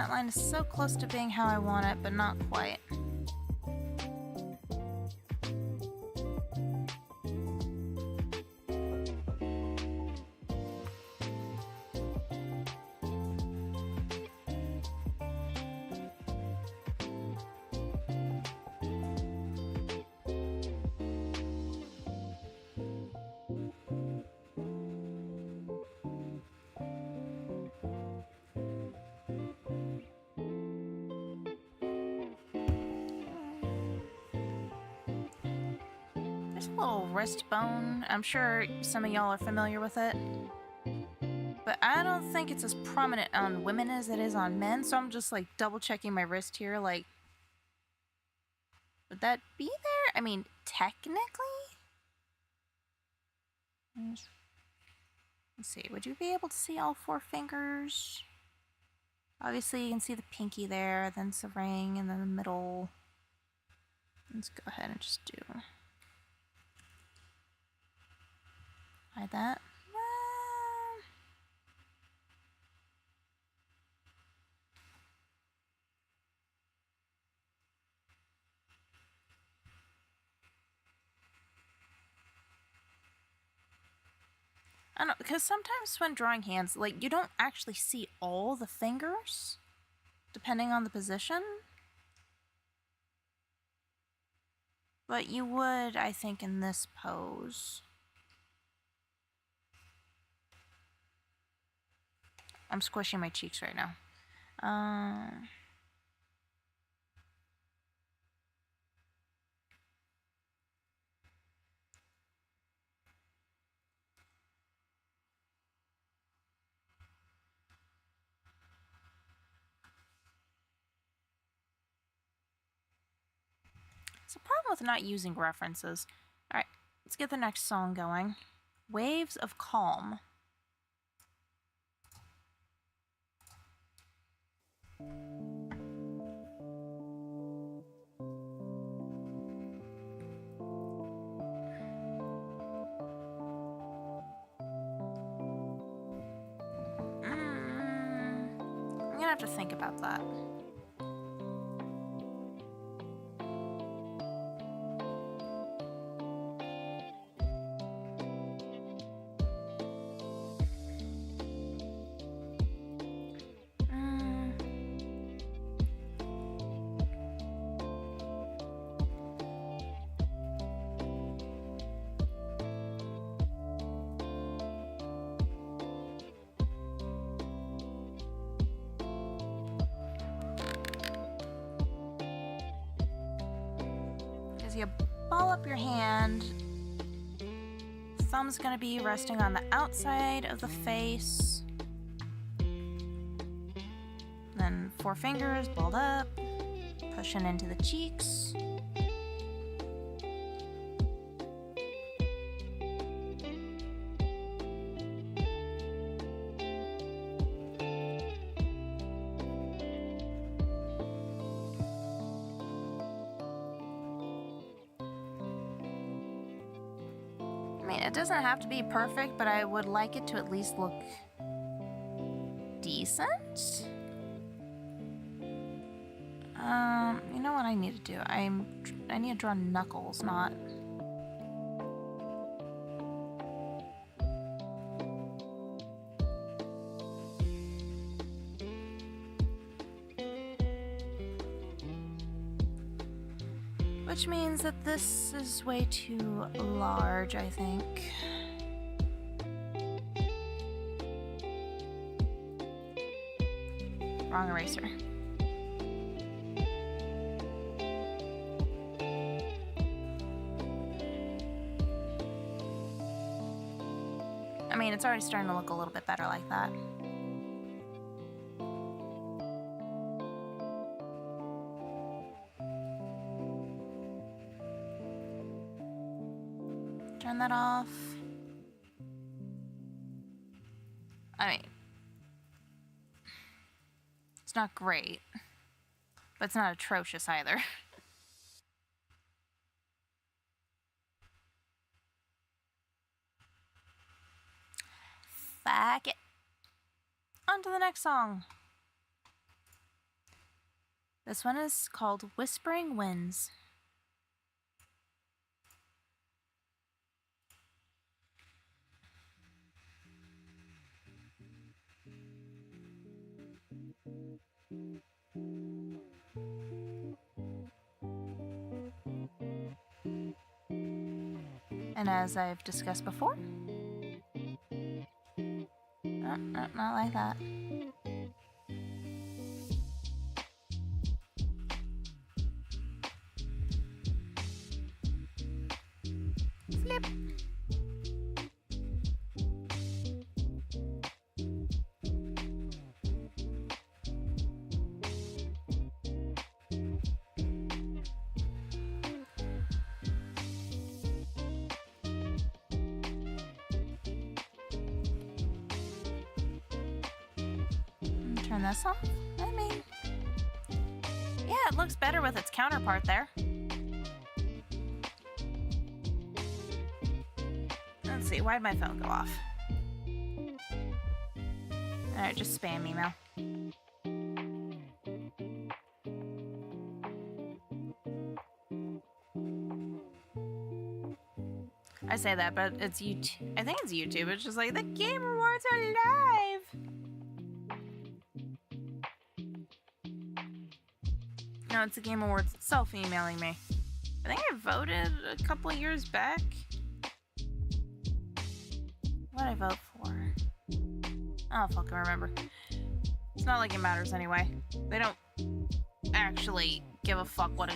That line is so close to being how I want it, but not quite. There's a little wrist bone. I'm sure some of y'all are familiar with it. But I don't think it's as prominent on women as it is on men, so I'm just like double checking my wrist here, like, would that be there? I mean, technically? Let's see, would you be able to see all 4 fingers? Obviously you can see the pinky there, then it's the ring, and then the middle. Let's go ahead and just do... hide that. I don't know, because sometimes when drawing hands, like, you don't actually see all the fingers, depending on the position. But you would, I think, in this pose. I'm squishing my cheeks right now. It's a problem with not using references. Alright, let's get the next song going. Waves of Calm. I'm gonna have to think about that. You ball up your hand, thumb's gonna be resting on the outside of the face, then 4 fingers balled up, pushing into the cheeks. It doesn't have to be perfect, but I would like it to at least look decent. You know what I need to do? I need to draw knuckles, not... Which means that this is way too large, I think. Wrong eraser. I mean, it's already starting to look a little bit better like that. Turn that off. I mean, it's not great, but it's not atrocious either. Fuck it. On to the next song. This one is called Whispering Winds. And as I've discussed before, not like that. Flip. Turn this off. I mean, yeah, it looks better with its counterpart there. Let's see, why'd my phone go off? Alright, just spam email. I say that, but it's YouTube. I think it's YouTube. It's just like, the Game Awards are live! No, it's the Game Awards itself emailing me. I think I voted a couple of years back. What did I vote for? I don't fucking remember. It's not like it matters anyway. They don't actually give a fuck what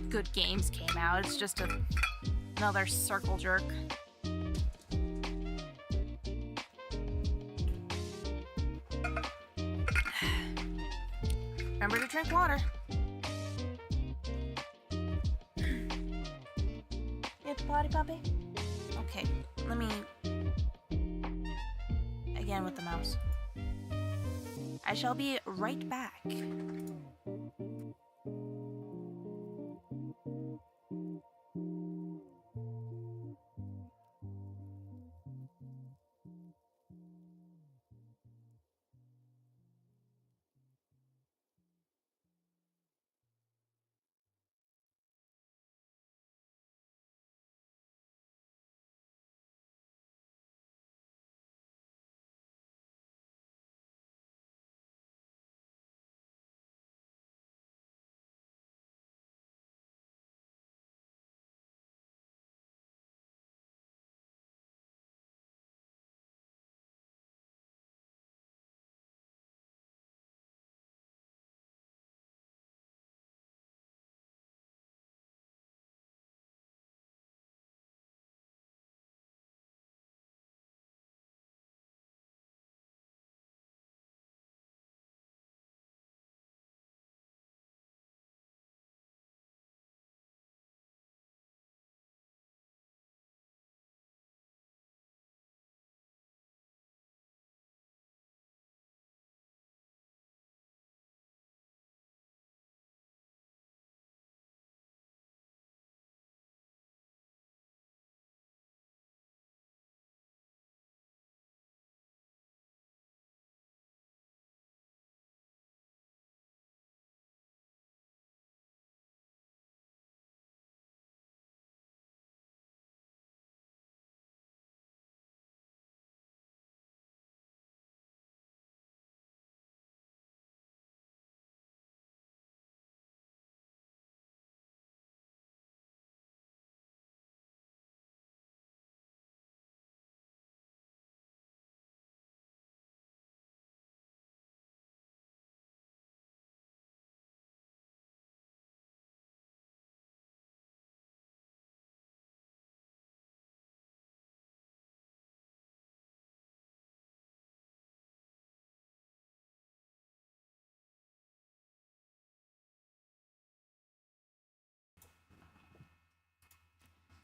good games came out. It's just another circle jerk. Remember to drink water. You have to potty, puppy? Okay, let me... Again with the mouse. I shall be right back.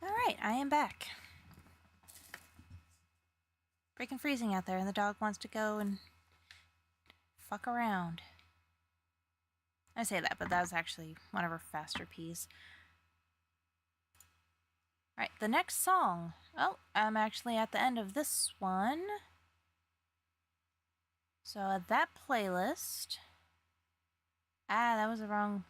Alright, I am back. Freaking freezing out there, and the dog wants to go and fuck around. I say that, but that was actually one of her faster peas. Alright, the next song. Oh, I'm actually at the end of this one. So that playlist. Ah, that was the wrong.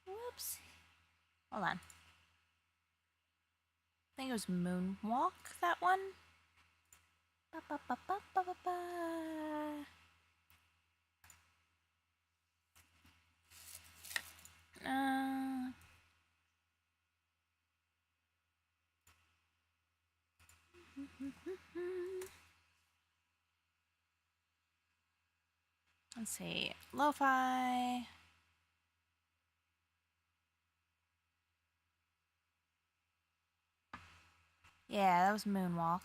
Whoops. Hold on. I think it was Moonwalk, that one. Ba, ba, ba, ba, ba, ba, ba. Let's see. Lo-fi. Yeah, that was Moonwalk.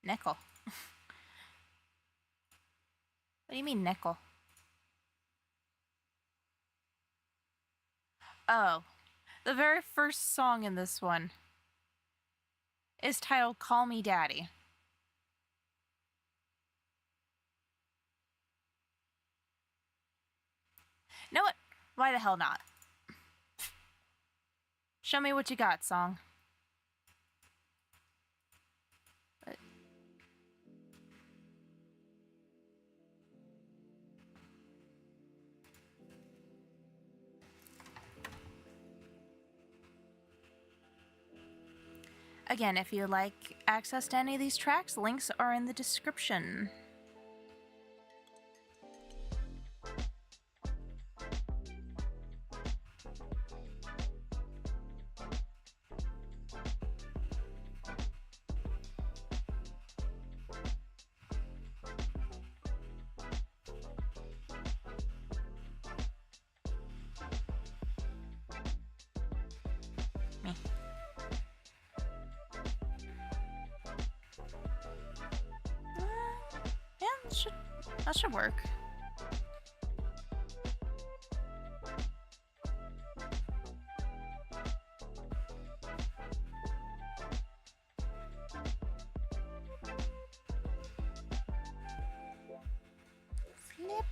Nickel. What do you mean, nickel? Oh, the very first song in this one is titled Call Me Daddy. Know what? Why the hell not? Show me what you got, song. Again, if you'd like access to any of these tracks, links are in the description. Yeah, that should work. Flip.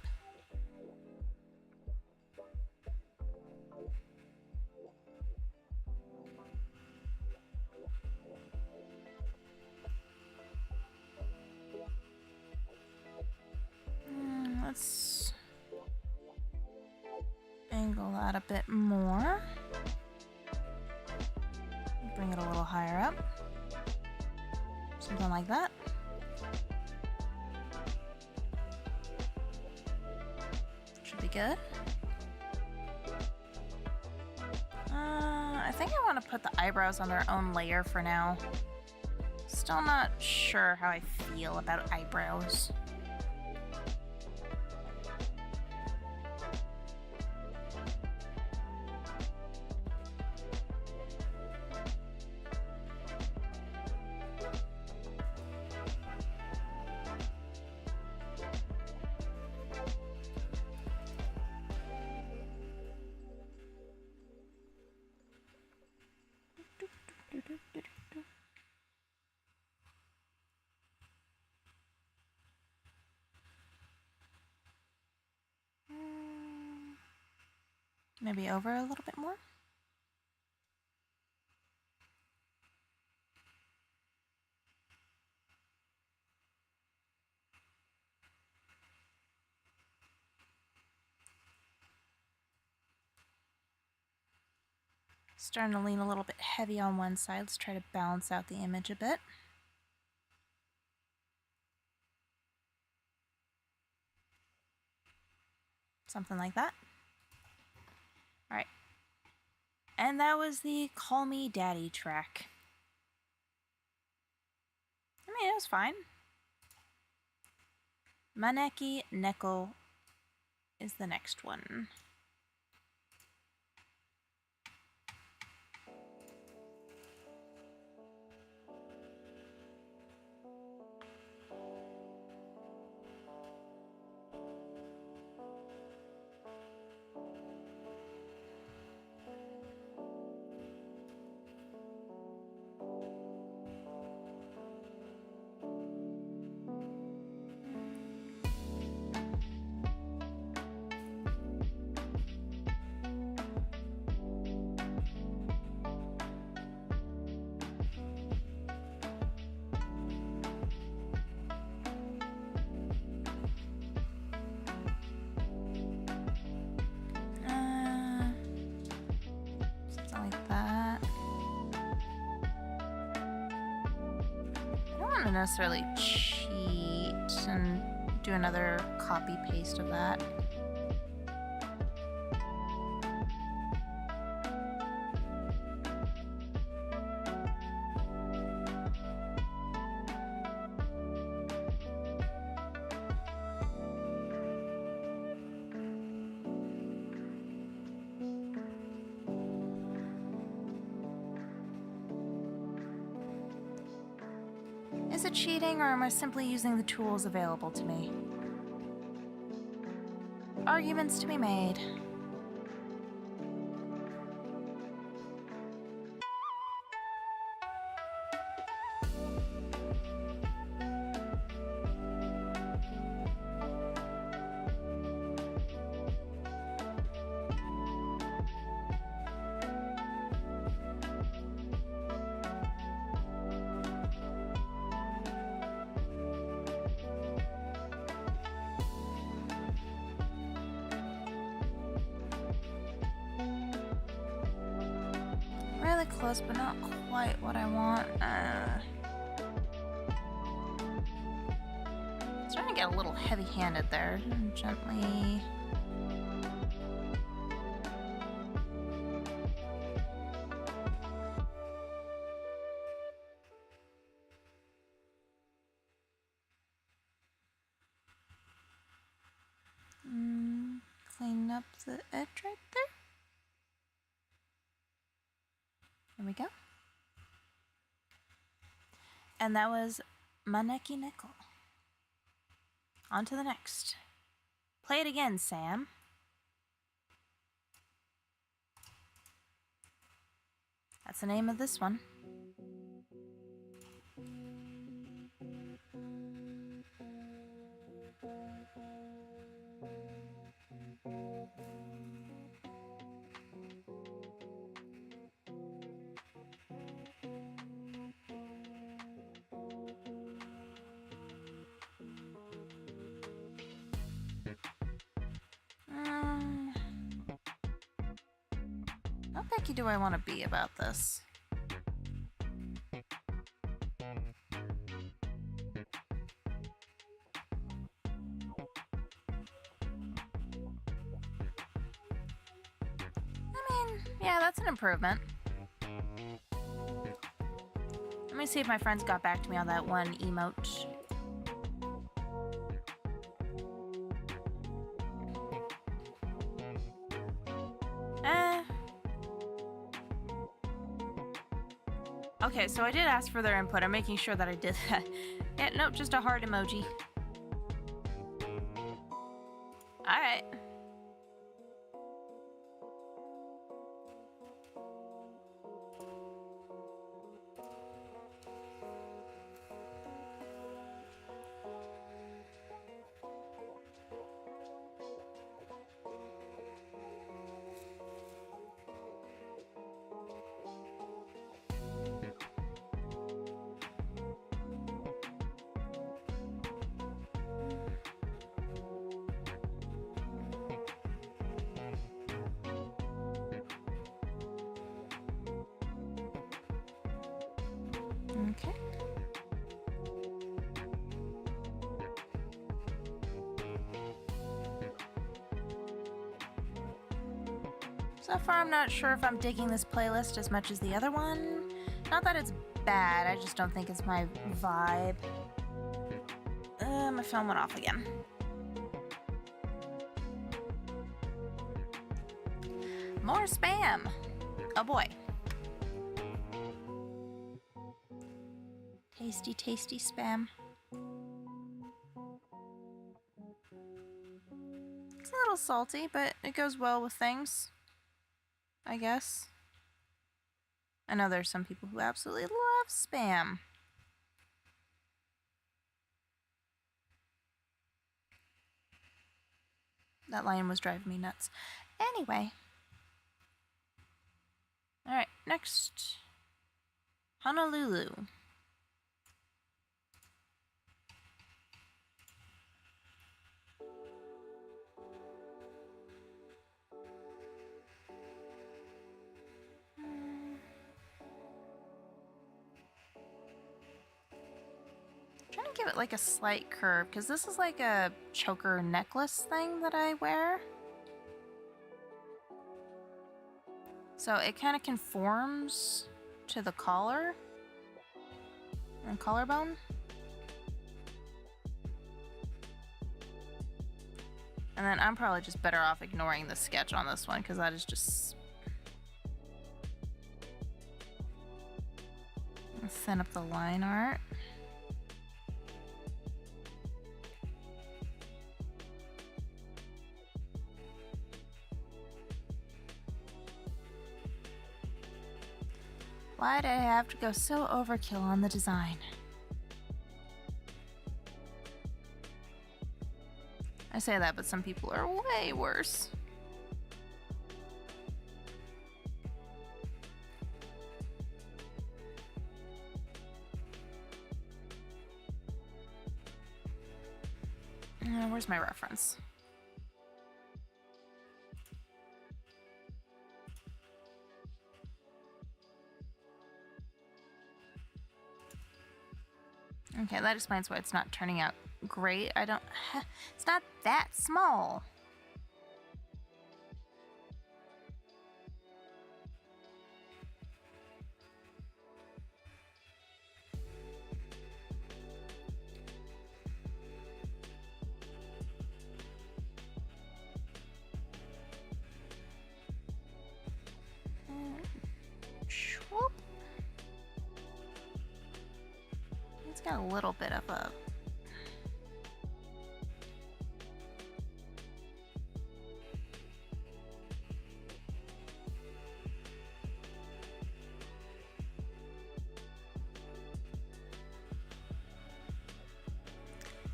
Let's angle that a bit more. Bring it a little higher up. Something like that. Should be good. I think I want to put the eyebrows on their own layer for now. Still not sure how I feel about eyebrows. Maybe over a little bit more. Starting to lean a little bit heavy on one side. Let's try to balance out the image a bit. Something like that. All right. And that was the Call Me Daddy track. I mean, it was fine. Maneki Neko is the next one. to necessarily cheat and do another copy paste of that. Is it cheating, or am I simply using the tools available to me? Arguments to be made. Really close, but not quite what I want. Starting to get a little heavy-handed there. Gently. Clean up the edge right there. There we go. And that was Maneki Nickel. On to the next. Play it again, Sam. That's the name of this one. How picky do I want to be about this? Yeah, that's an improvement. Let me see if my friends got back to me on that one emote. Okay, so I did ask for their input. I'm making sure that I did that. Yeah, nope, just a heart emoji. Alright. Okay. So far, I'm not sure if I'm digging this playlist as much as the other one. Not that it's bad, I just don't think it's my vibe. My phone went off again. More spam! Oh boy. Tasty, tasty spam. It's a little salty, but it goes well with things, I guess. I know there's some people who absolutely love spam. That line was driving me nuts. Anyway. Alright, next. Honolulu. give it like a slight curve because this is like a choker necklace thing that I wear. So it kind of conforms to the collar and collarbone. And then I'm probably just better off ignoring the sketch on this one because that is just... Let's thin up the line art. Why did I have to go so overkill on the design? I say that, but some people are way worse. Where's my reference? Okay, that explains why it's not turning out great. It's not that small. Whoop. It's got a little bit of a...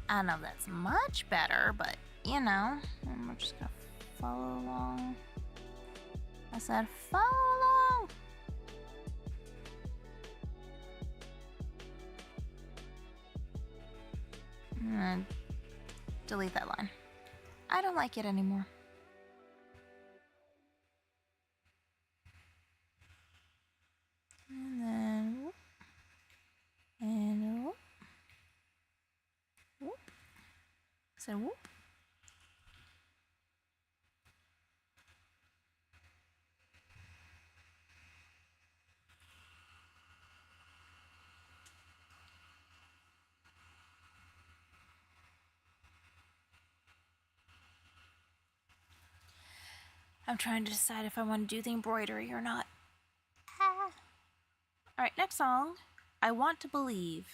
I don't know if that's much better, but you know, we're just gonna follow along. I said follow along! And delete that line. I don't like it anymore. And then whoop. And whoop. Whoop. So whoop. I'm trying to decide if I want to do the embroidery or not. Ah. Alright, next song. I Want to Believe.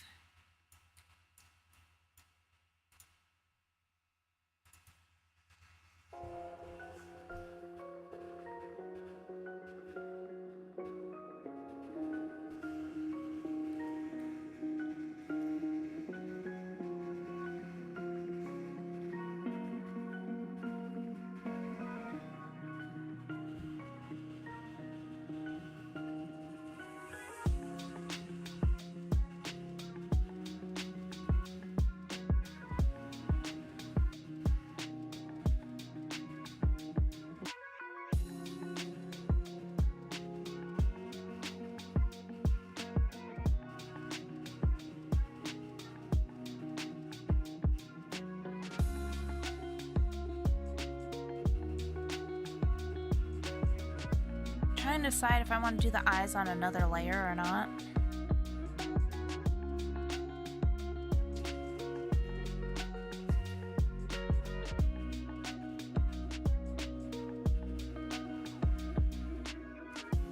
Trying to decide if I want to do the eyes on another layer or not.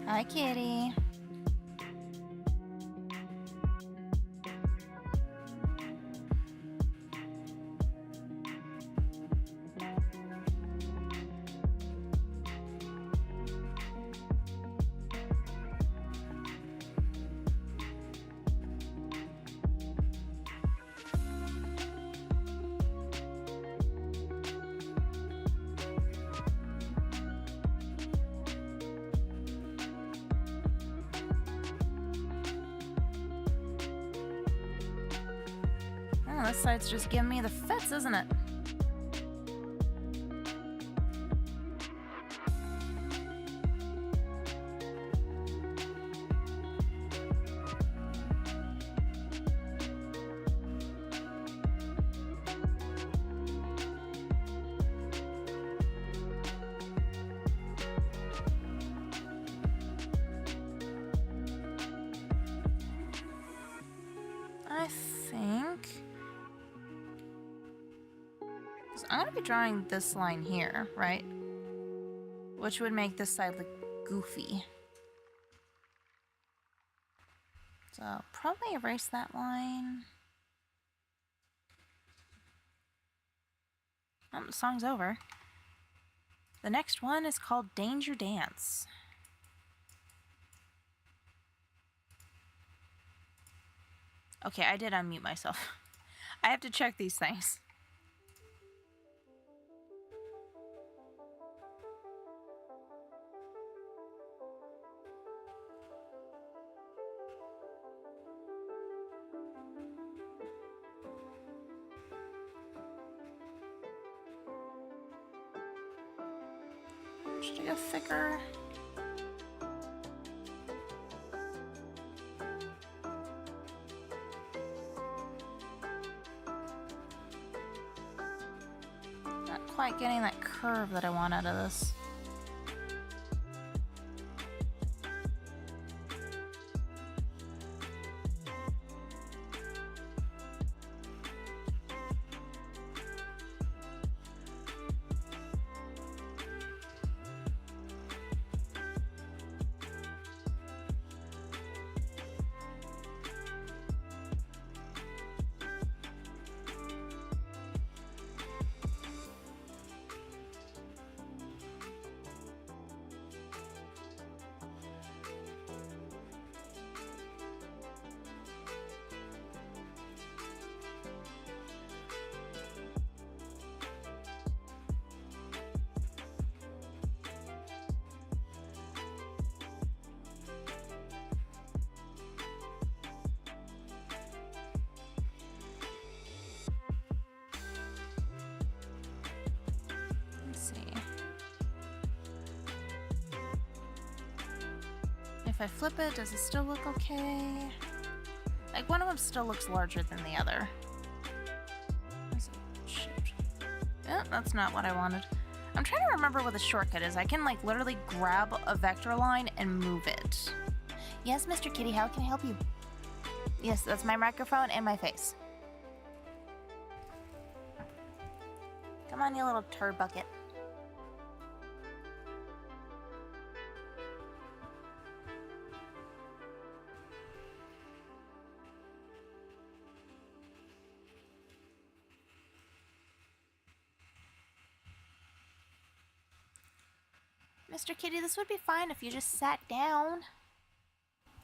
Hi, kitty. Oh, this side's just giving me the fits, isn't it? I'm gonna be drawing this line here, right? Which would make this side look goofy. So probably erase that line. Oh, the song's over. The next one is called Danger Dance. Okay, I did unmute myself. I have to check these things. Should I go thicker? Not quite getting that curve that I want out of this. If I flip it, does it still look okay? Like, one of them still looks larger than the other. Shoot. Oh, that's not what I wanted. I'm trying to remember what the shortcut is. I can, like, literally grab a vector line and move it. Yes, Mr. Kitty, how can I help you? Yes, that's my microphone and my face. Come on, you little turd bucket. Mr. Kitty, this would be fine if you just sat down.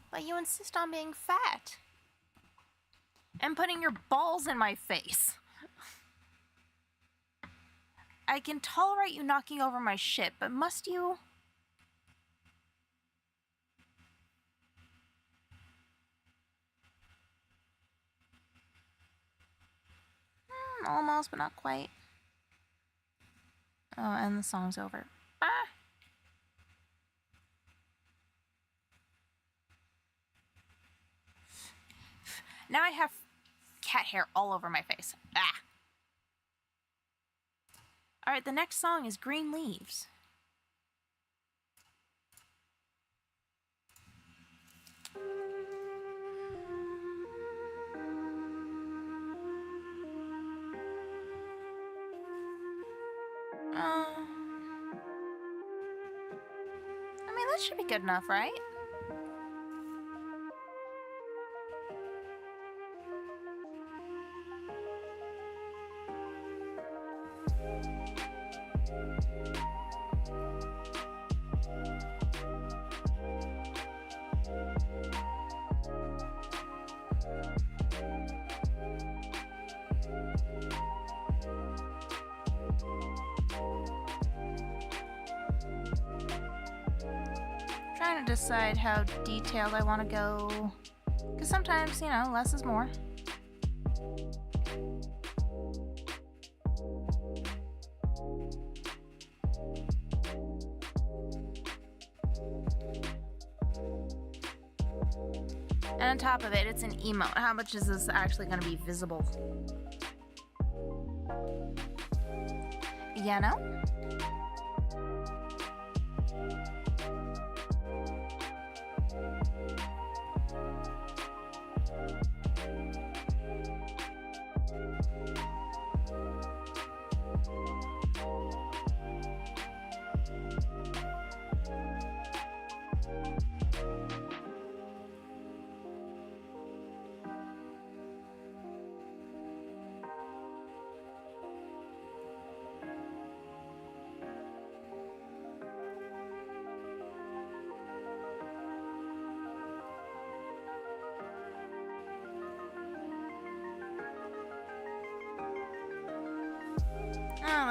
But you insist on being fat. And putting your balls in my face. I can tolerate you knocking over my shit, but must you? Almost, but not quite. Oh, and the song's over. Ah! Now I have cat hair all over my face. Ah! Alright, the next song is Green Leaves. I mean, that should be good enough, right? Trying to decide how detailed I want to go. Because sometimes, you know, less is more. And on top of it, it's an emote. How much is this actually going to be visible? You know?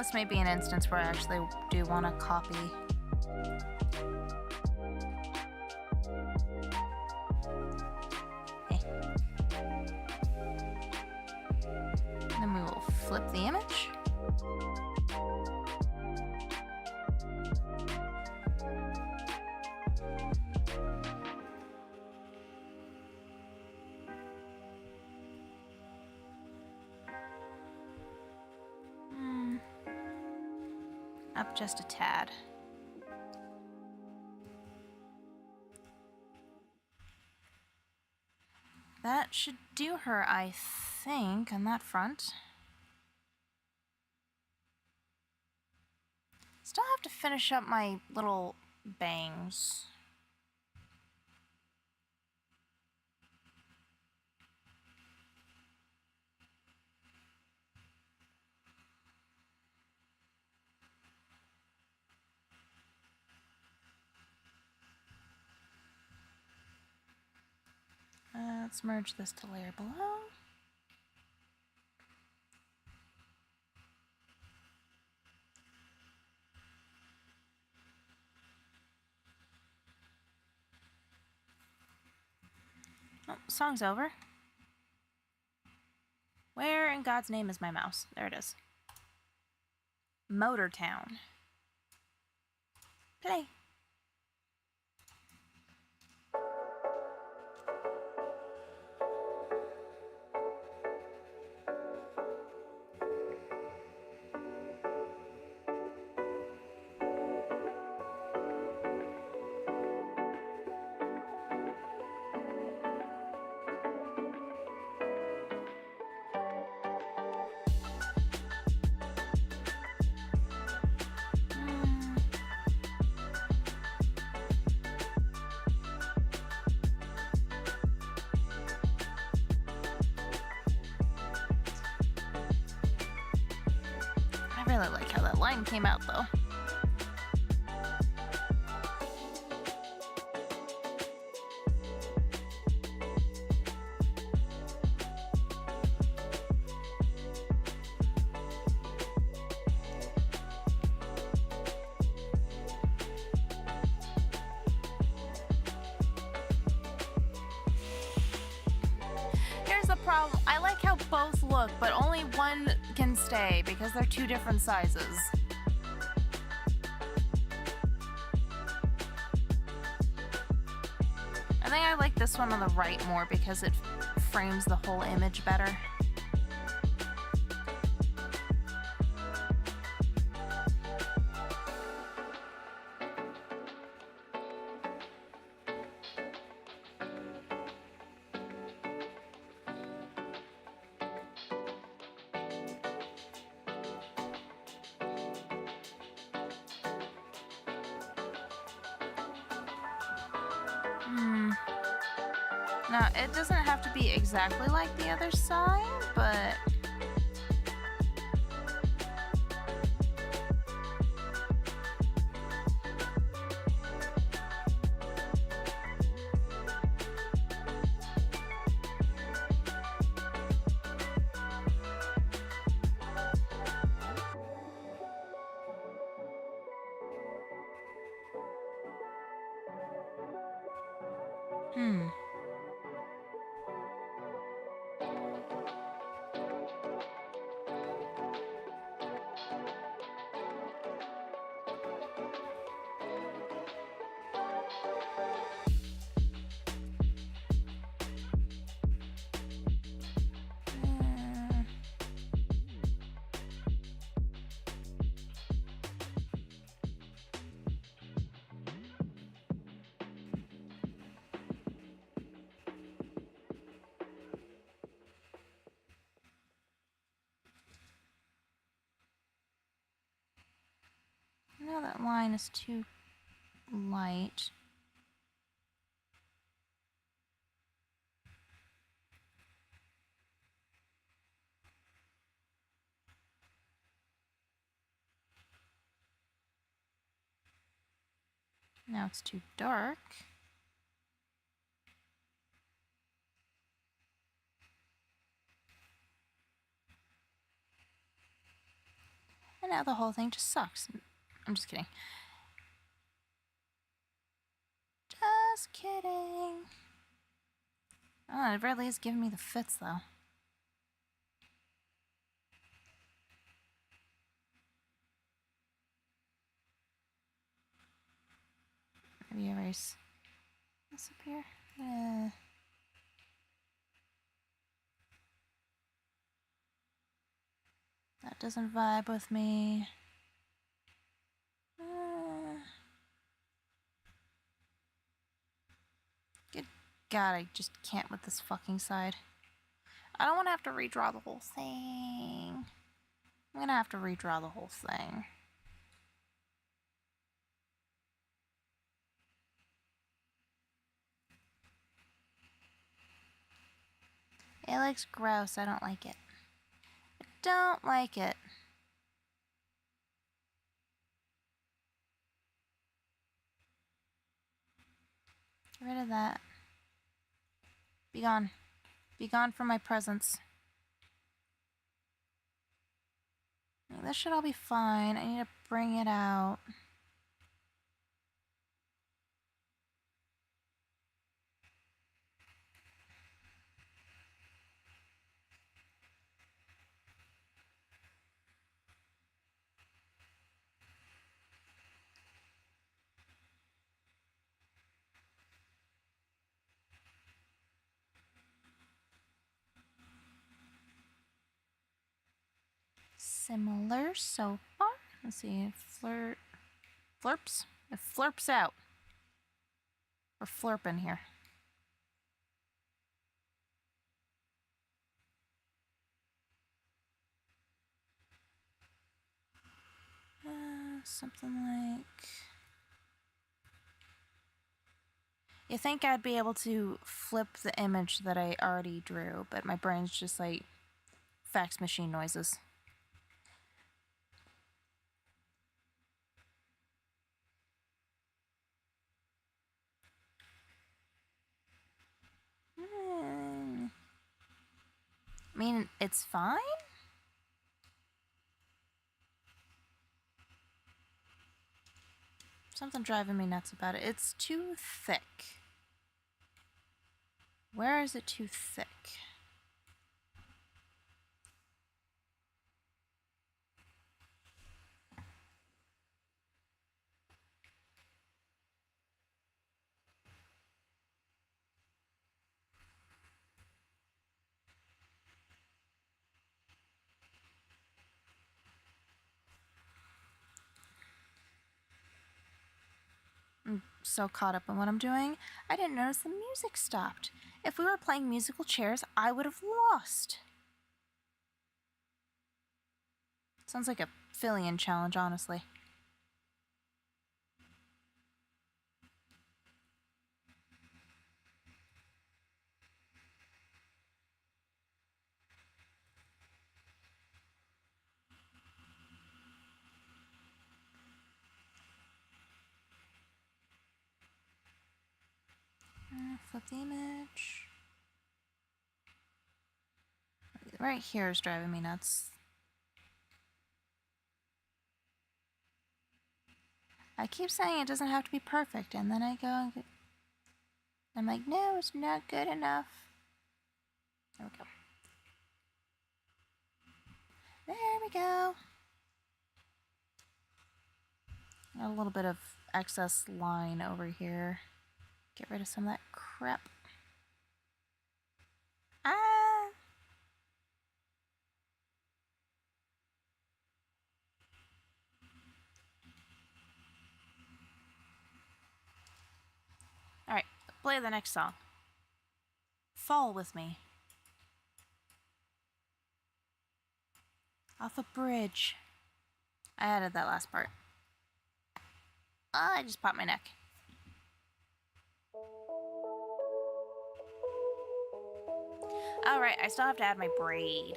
this may be an instance where I actually do want to copy. Then we will flip the image. Up just a tad. That should do her, I think, on that front. Still have to finish up my little bangs. Let's merge this to layer below. Oh, song's over. Where in God's name is my mouse? There it is. Motor Town. Play. I really like how that line came out, though. Here's the problem. I like how both look, but only one can stay because they're two different sizes. I think I like this one on the right more because it frames the whole image better. Now, it doesn't have to be exactly like the other side, but... No, that line is too light. Now it's too dark. And now the whole thing just sucks. I'm just kidding. Just kidding. Oh, it really is giving me the fits, though. Maybe erase this up here. That doesn't vibe with me. Good God, I just can't with this fucking side. I don't want to have to redraw the whole thing. I'm gonna have to redraw the whole thing. It looks gross. I don't like it. I don't like it. Get rid of that. Be gone. Be gone from my presence. This should all be fine. I need to bring it out. Similar so far. Let's see. Flirps? It flirps out. We're flirping here. Something like... You think I'd be able to flip the image that I already drew, but my brain's just like fax machine noises. I mean, it's fine. Something driving me nuts about it. It's too thick. Where is it too thick? I'm so caught up in what I'm doing, I didn't notice the music stopped. If we were playing musical chairs, I would have lost. Sounds like a fill-in challenge, honestly. Flip the image. Right here is driving me nuts. I keep saying it doesn't have to be perfect, and then I go and I'm like, no, it's not good enough. There we go. There we go. Got a little bit of excess line over here. Get rid of some of that crap. Ah! Alright, play the next song. Fall with me. Off a bridge. I added that last part. Oh, I just popped my neck. Alright, I still have to add my braid.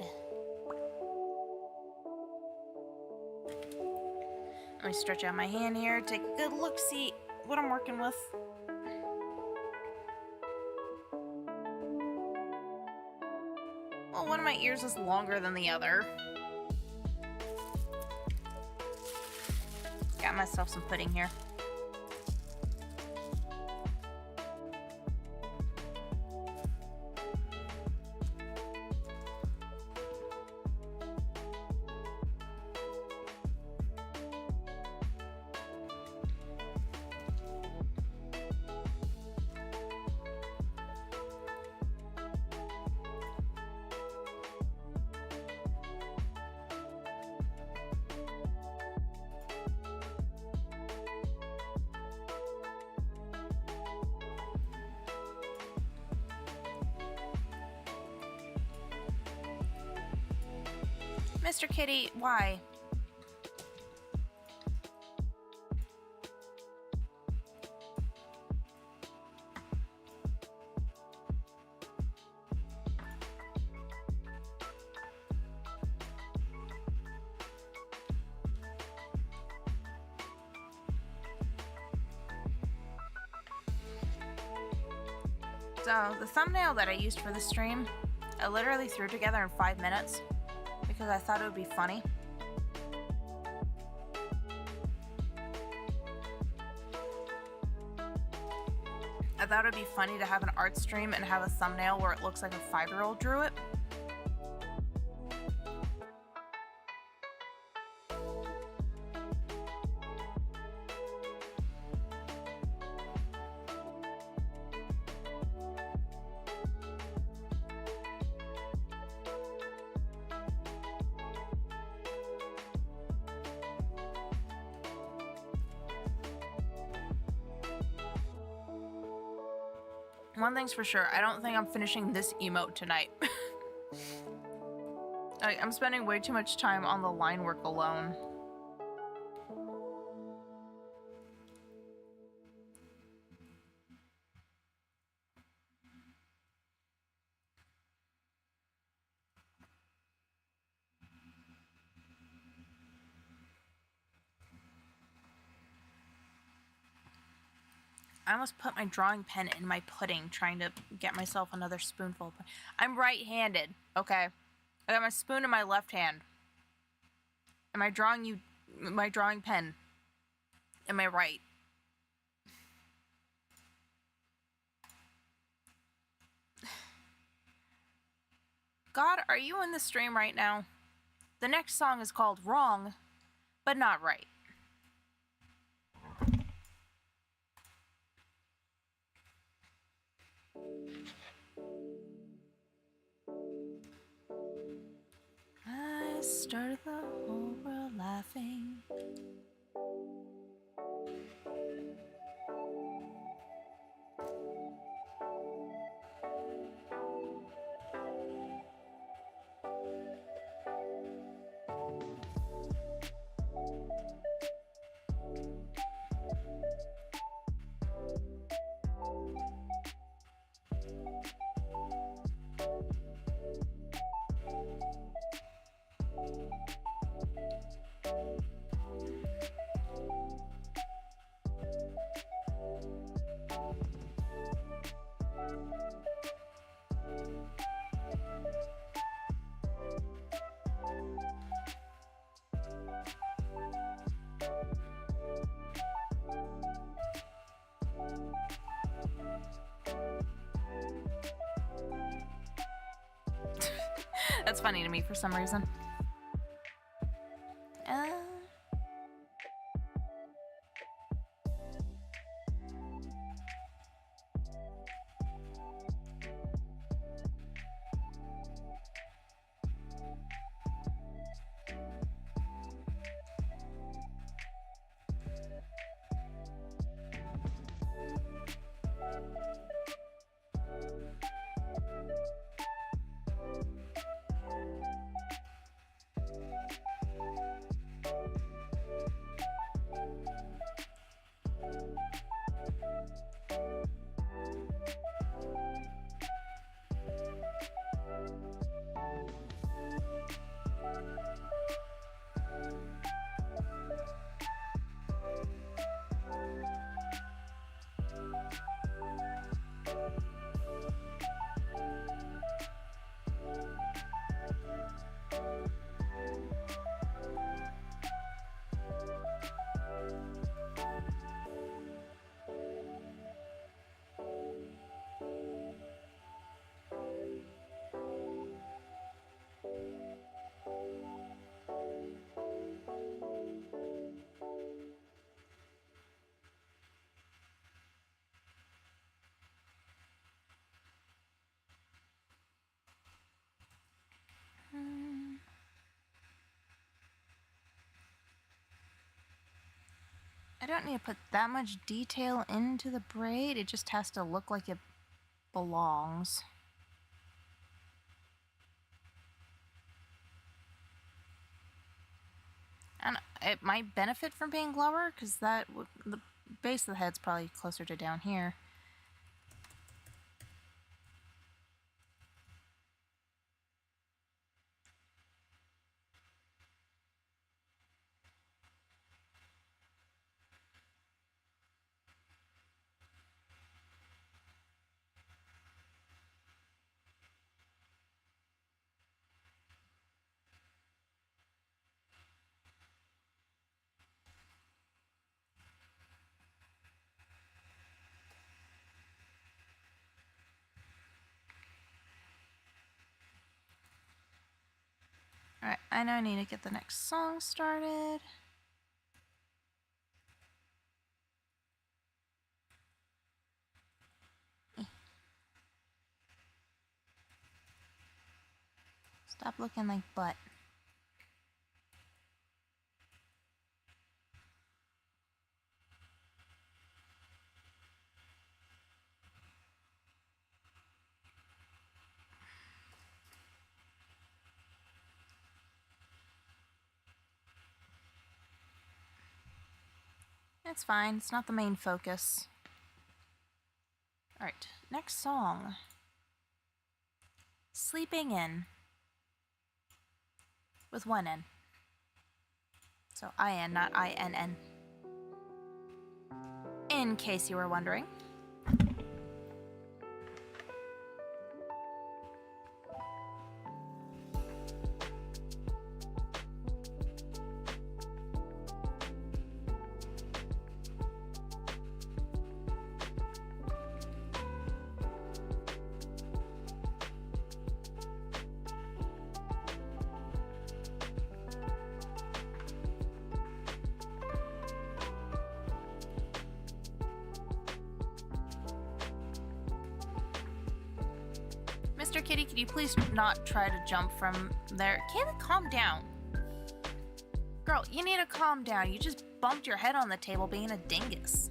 Let me stretch out my hand here, take a good look, see what I'm working with. Well, one of my ears is longer than the other. get myself some pudding here. Mr. Kitty, why? So, the thumbnail that I used for the stream, I literally threw together in 5 minutes because I thought it would be funny. I thought it would be funny to have an art stream and have a thumbnail where it looks like a 5-year-old drew it. One thing's for sure, I don't think I'm finishing this emote tonight. I'm spending way too much time on the line work alone. I almost put my drawing pen in my pudding trying to get myself another spoonful. I'm right-handed, okay? I got my spoon in my left hand. Am I drawing you my drawing pen in my right? God, are you in the stream right now? The next song is called Wrong, but Not Right. I started the whole world laughing. That's funny to me for some reason. I don't need to put that much detail into the braid. It just has to look like it belongs. And it might benefit from being lower because the base of the head's probably closer to down here. Alright, I know I need to get the next song started. Stop looking like butt. It's fine, it's not the main focus. Alright, next song. Sleeping In. With one N. So I-N, not I-N-N. In case you were wondering. Mr. Kitty, could you please not try to jump from there? Kayla, calm down. Girl, you need to calm down. You just bumped your head on the table being a dingus.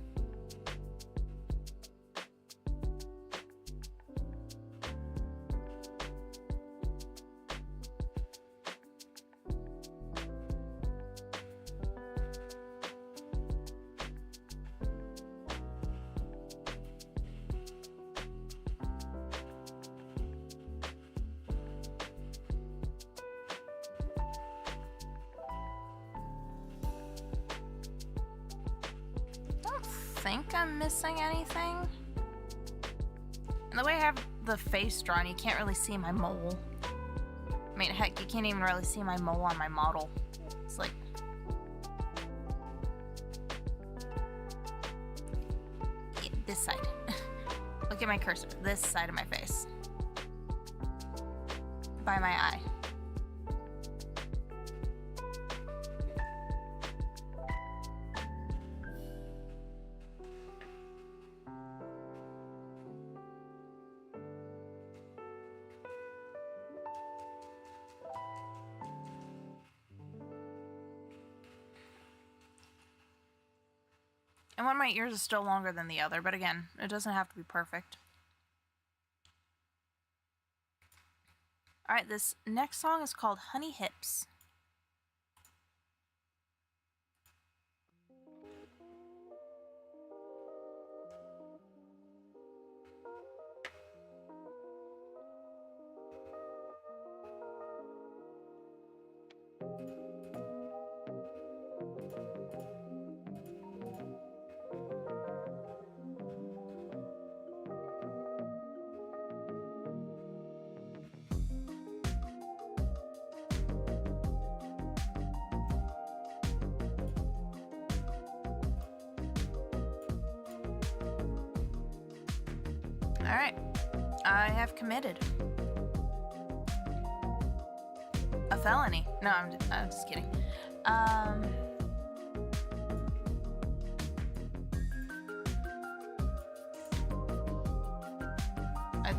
Think I'm missing anything. And the way I have the face drawn, you can't really see my mole. I mean, heck, you can't even really see my mole on my model. It's like... yeah, this side. Look at my cursor. This side of my face. By my eye. And one of my ears is still longer than the other, but again, it doesn't have to be perfect. Alright, this next song is called Honey Hips. Alright, I have committed a felony. No, I'm just kidding. I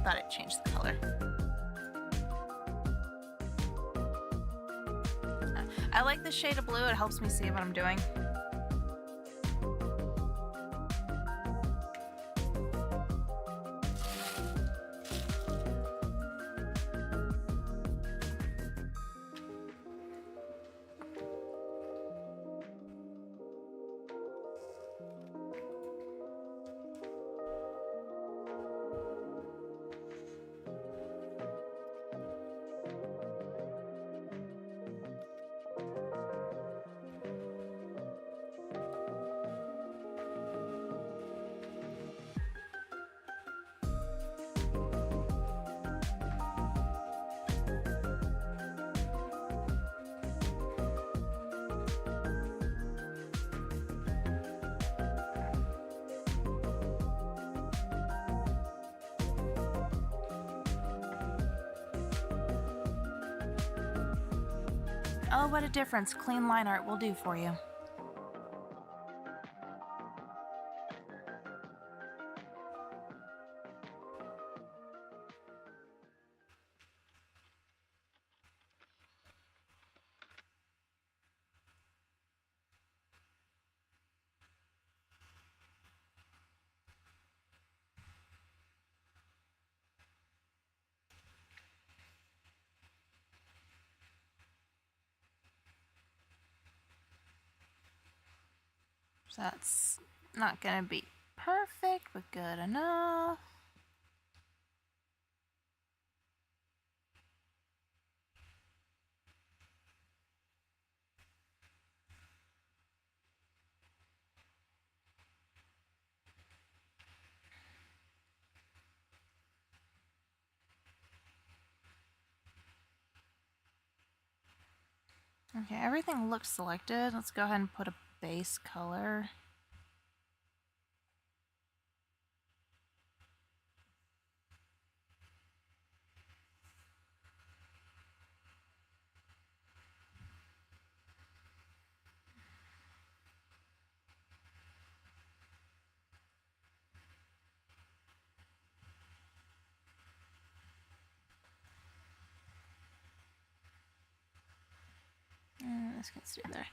thought it changed the color. I like the shade of blue, it helps me see what I'm doing. Oh, what a difference clean line art will do for you. So that's not gonna be perfect, but good enough. Okay, everything looks selected. Let's go ahead and put a base color. This can stay there.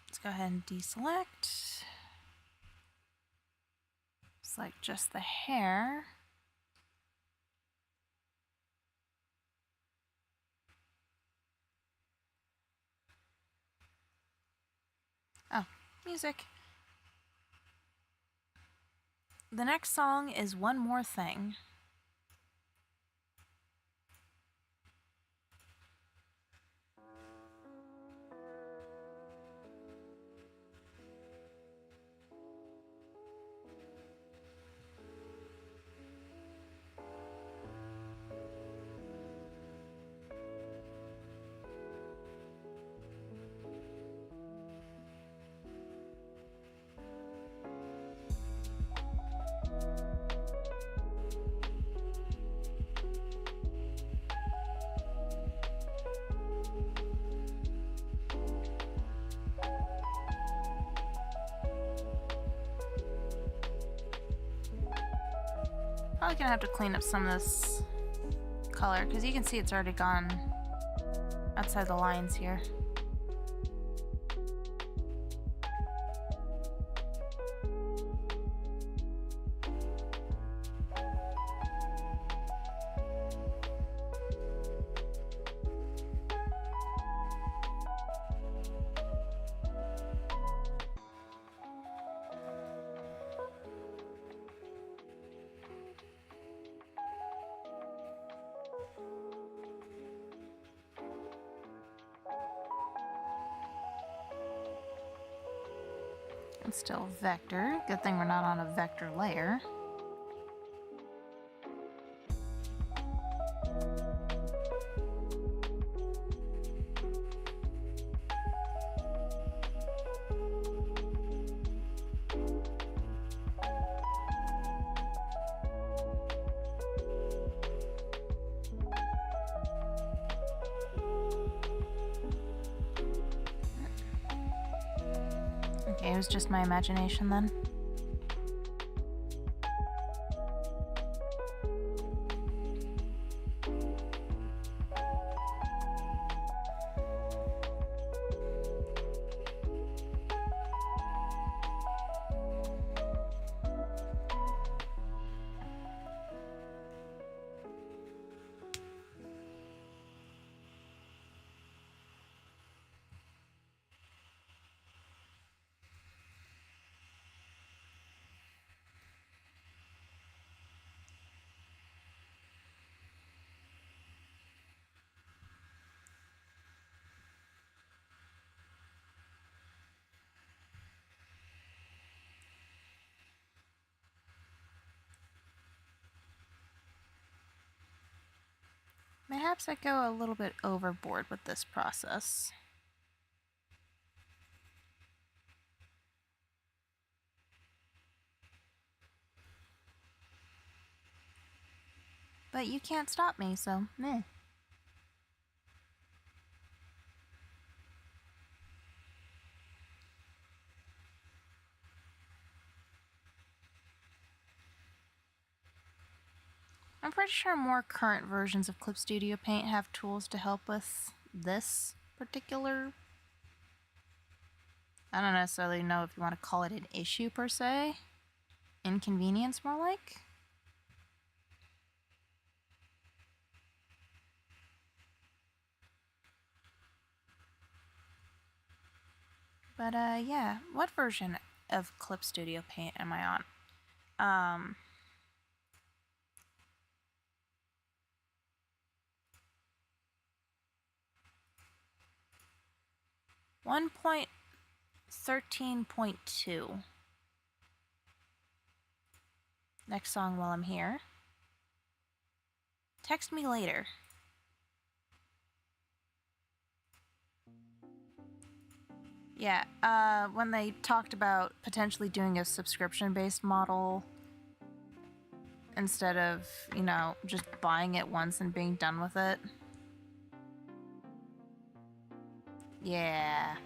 Let's go ahead and deselect. Select just the hair. Oh, music. The next song is One More Thing. Probably gonna have to clean up some of this color because you can see it's already gone outside the lines here. It's still vector. Good thing we're not on a vector layer. Okay, it was just my imagination then. Perhaps I go a little bit overboard with this process. But you can't stop me, so meh. I'm pretty sure more current versions of Clip Studio Paint have tools to help with this particular... I don't necessarily know if you want to call it an issue per se. Inconvenience, more like. But yeah, what version of Clip Studio Paint am I on? 1.13.2. Next song while I'm here. Text me later. Yeah, when they talked about potentially doing a subscription-based model instead of, you know, just buying it once and being done with it. Yeah.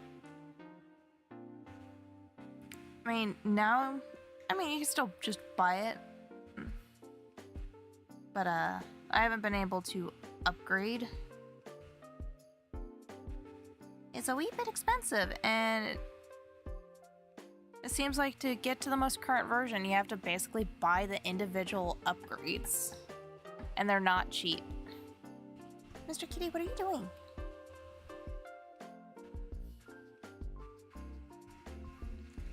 I mean, now, you can still just buy it. But, I haven't been able to upgrade. It's a wee bit expensive, and it seems like to get to the most current version, you have to basically buy the individual upgrades. And they're not cheap. Mr. Kitty, what are you doing?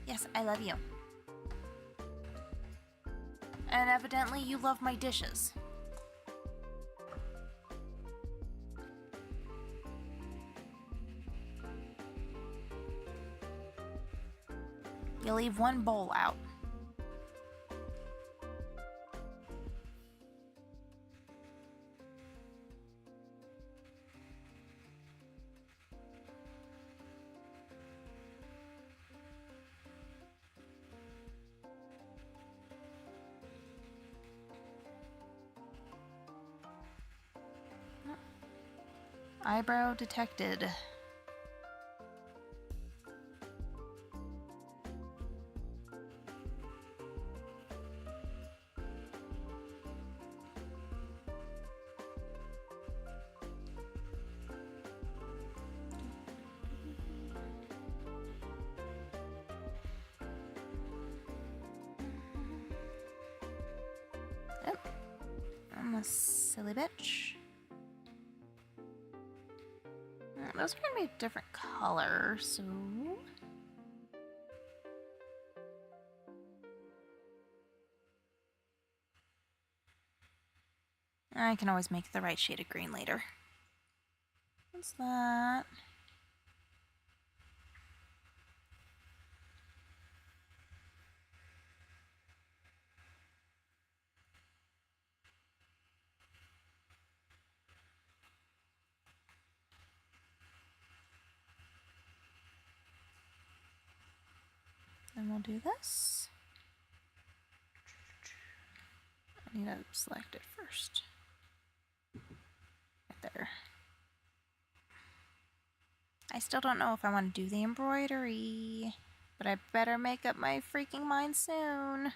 Yes, I love you. And evidently you love my dishes. You leave one bowl out. Eyebrow detected. Oh, I'm a silly bitch. Those are gonna be a different color, so... I can always make the right shade of green later. What's that? Then we'll do this. I need to select it first. Right there. I still don't know if I want to do the embroidery, but I better make up my freaking mind soon.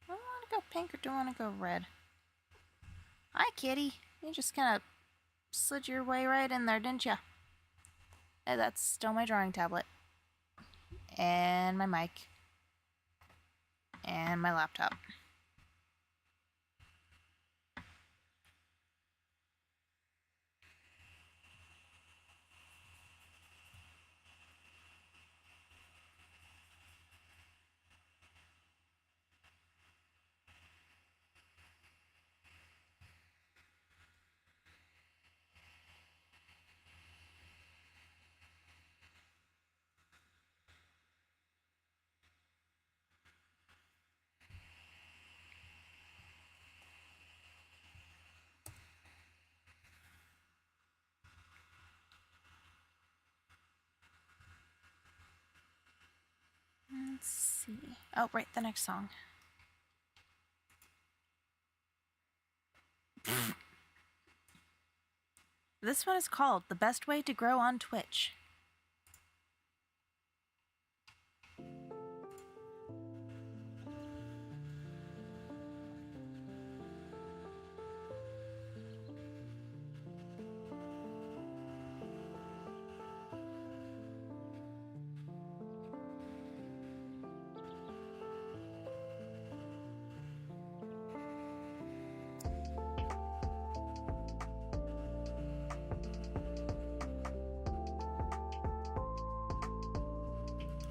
Do I want to go pink or do I want to go red? Hi, kitty. You just kind of slid your way right in there, didn't you? Hey, that's still my drawing tablet. And my mic. And my laptop. Oh, right, the next song. This one is called The Best Way to Grow on Twitch.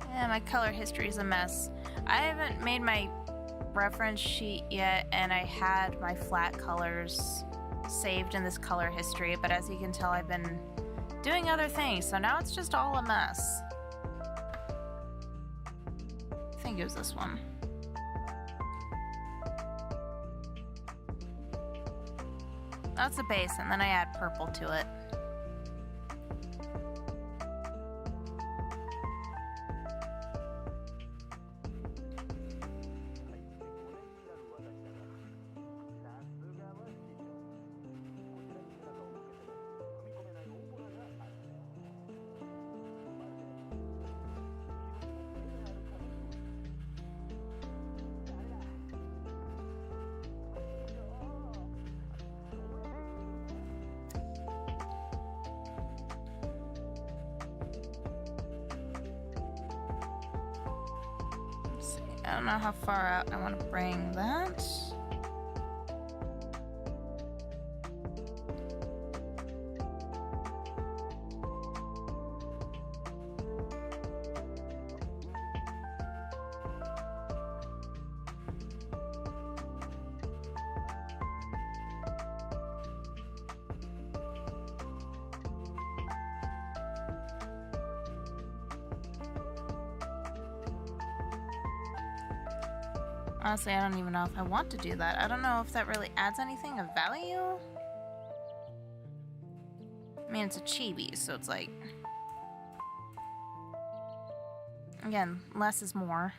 Yeah, my color history is a mess. I haven't made my reference sheet yet, and I had my flat colors saved in this color history, but as you can tell, I've been doing other things, so now it's just all a mess. I think it was this one. That's the base, and then I add purple to it. I don't know how far out I want to bring that. Honestly, I don't even know if I want to do that. I don't know if that really adds anything of value. I mean, it's a chibi, so it's like... Again, less is more.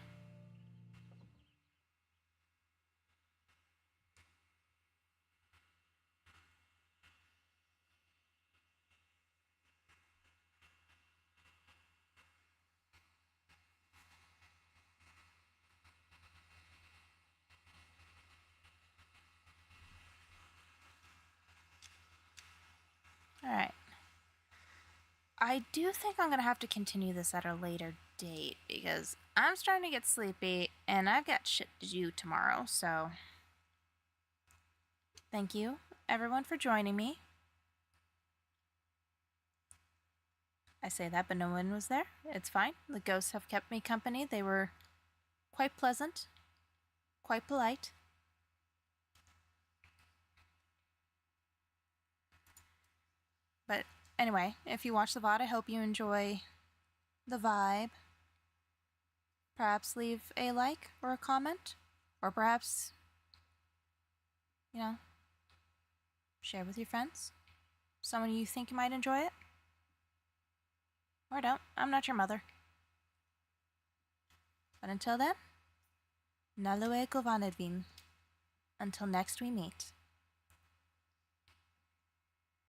Alright. I do think I'm going to have to continue this at a later date because I'm starting to get sleepy and I've got shit to do tomorrow, so... Thank you, everyone, for joining me. I say that, but no one was there. It's fine. The ghosts have kept me company. They were quite pleasant, quite polite. But anyway, if you watch the VOD, I hope you enjoy the vibe. Perhaps leave a like or a comment, or perhaps, you know, share with your friends. Someone you think might enjoy it. Or don't. I'm not your mother. But until then, Nalue Kovanedvin. Until next we meet.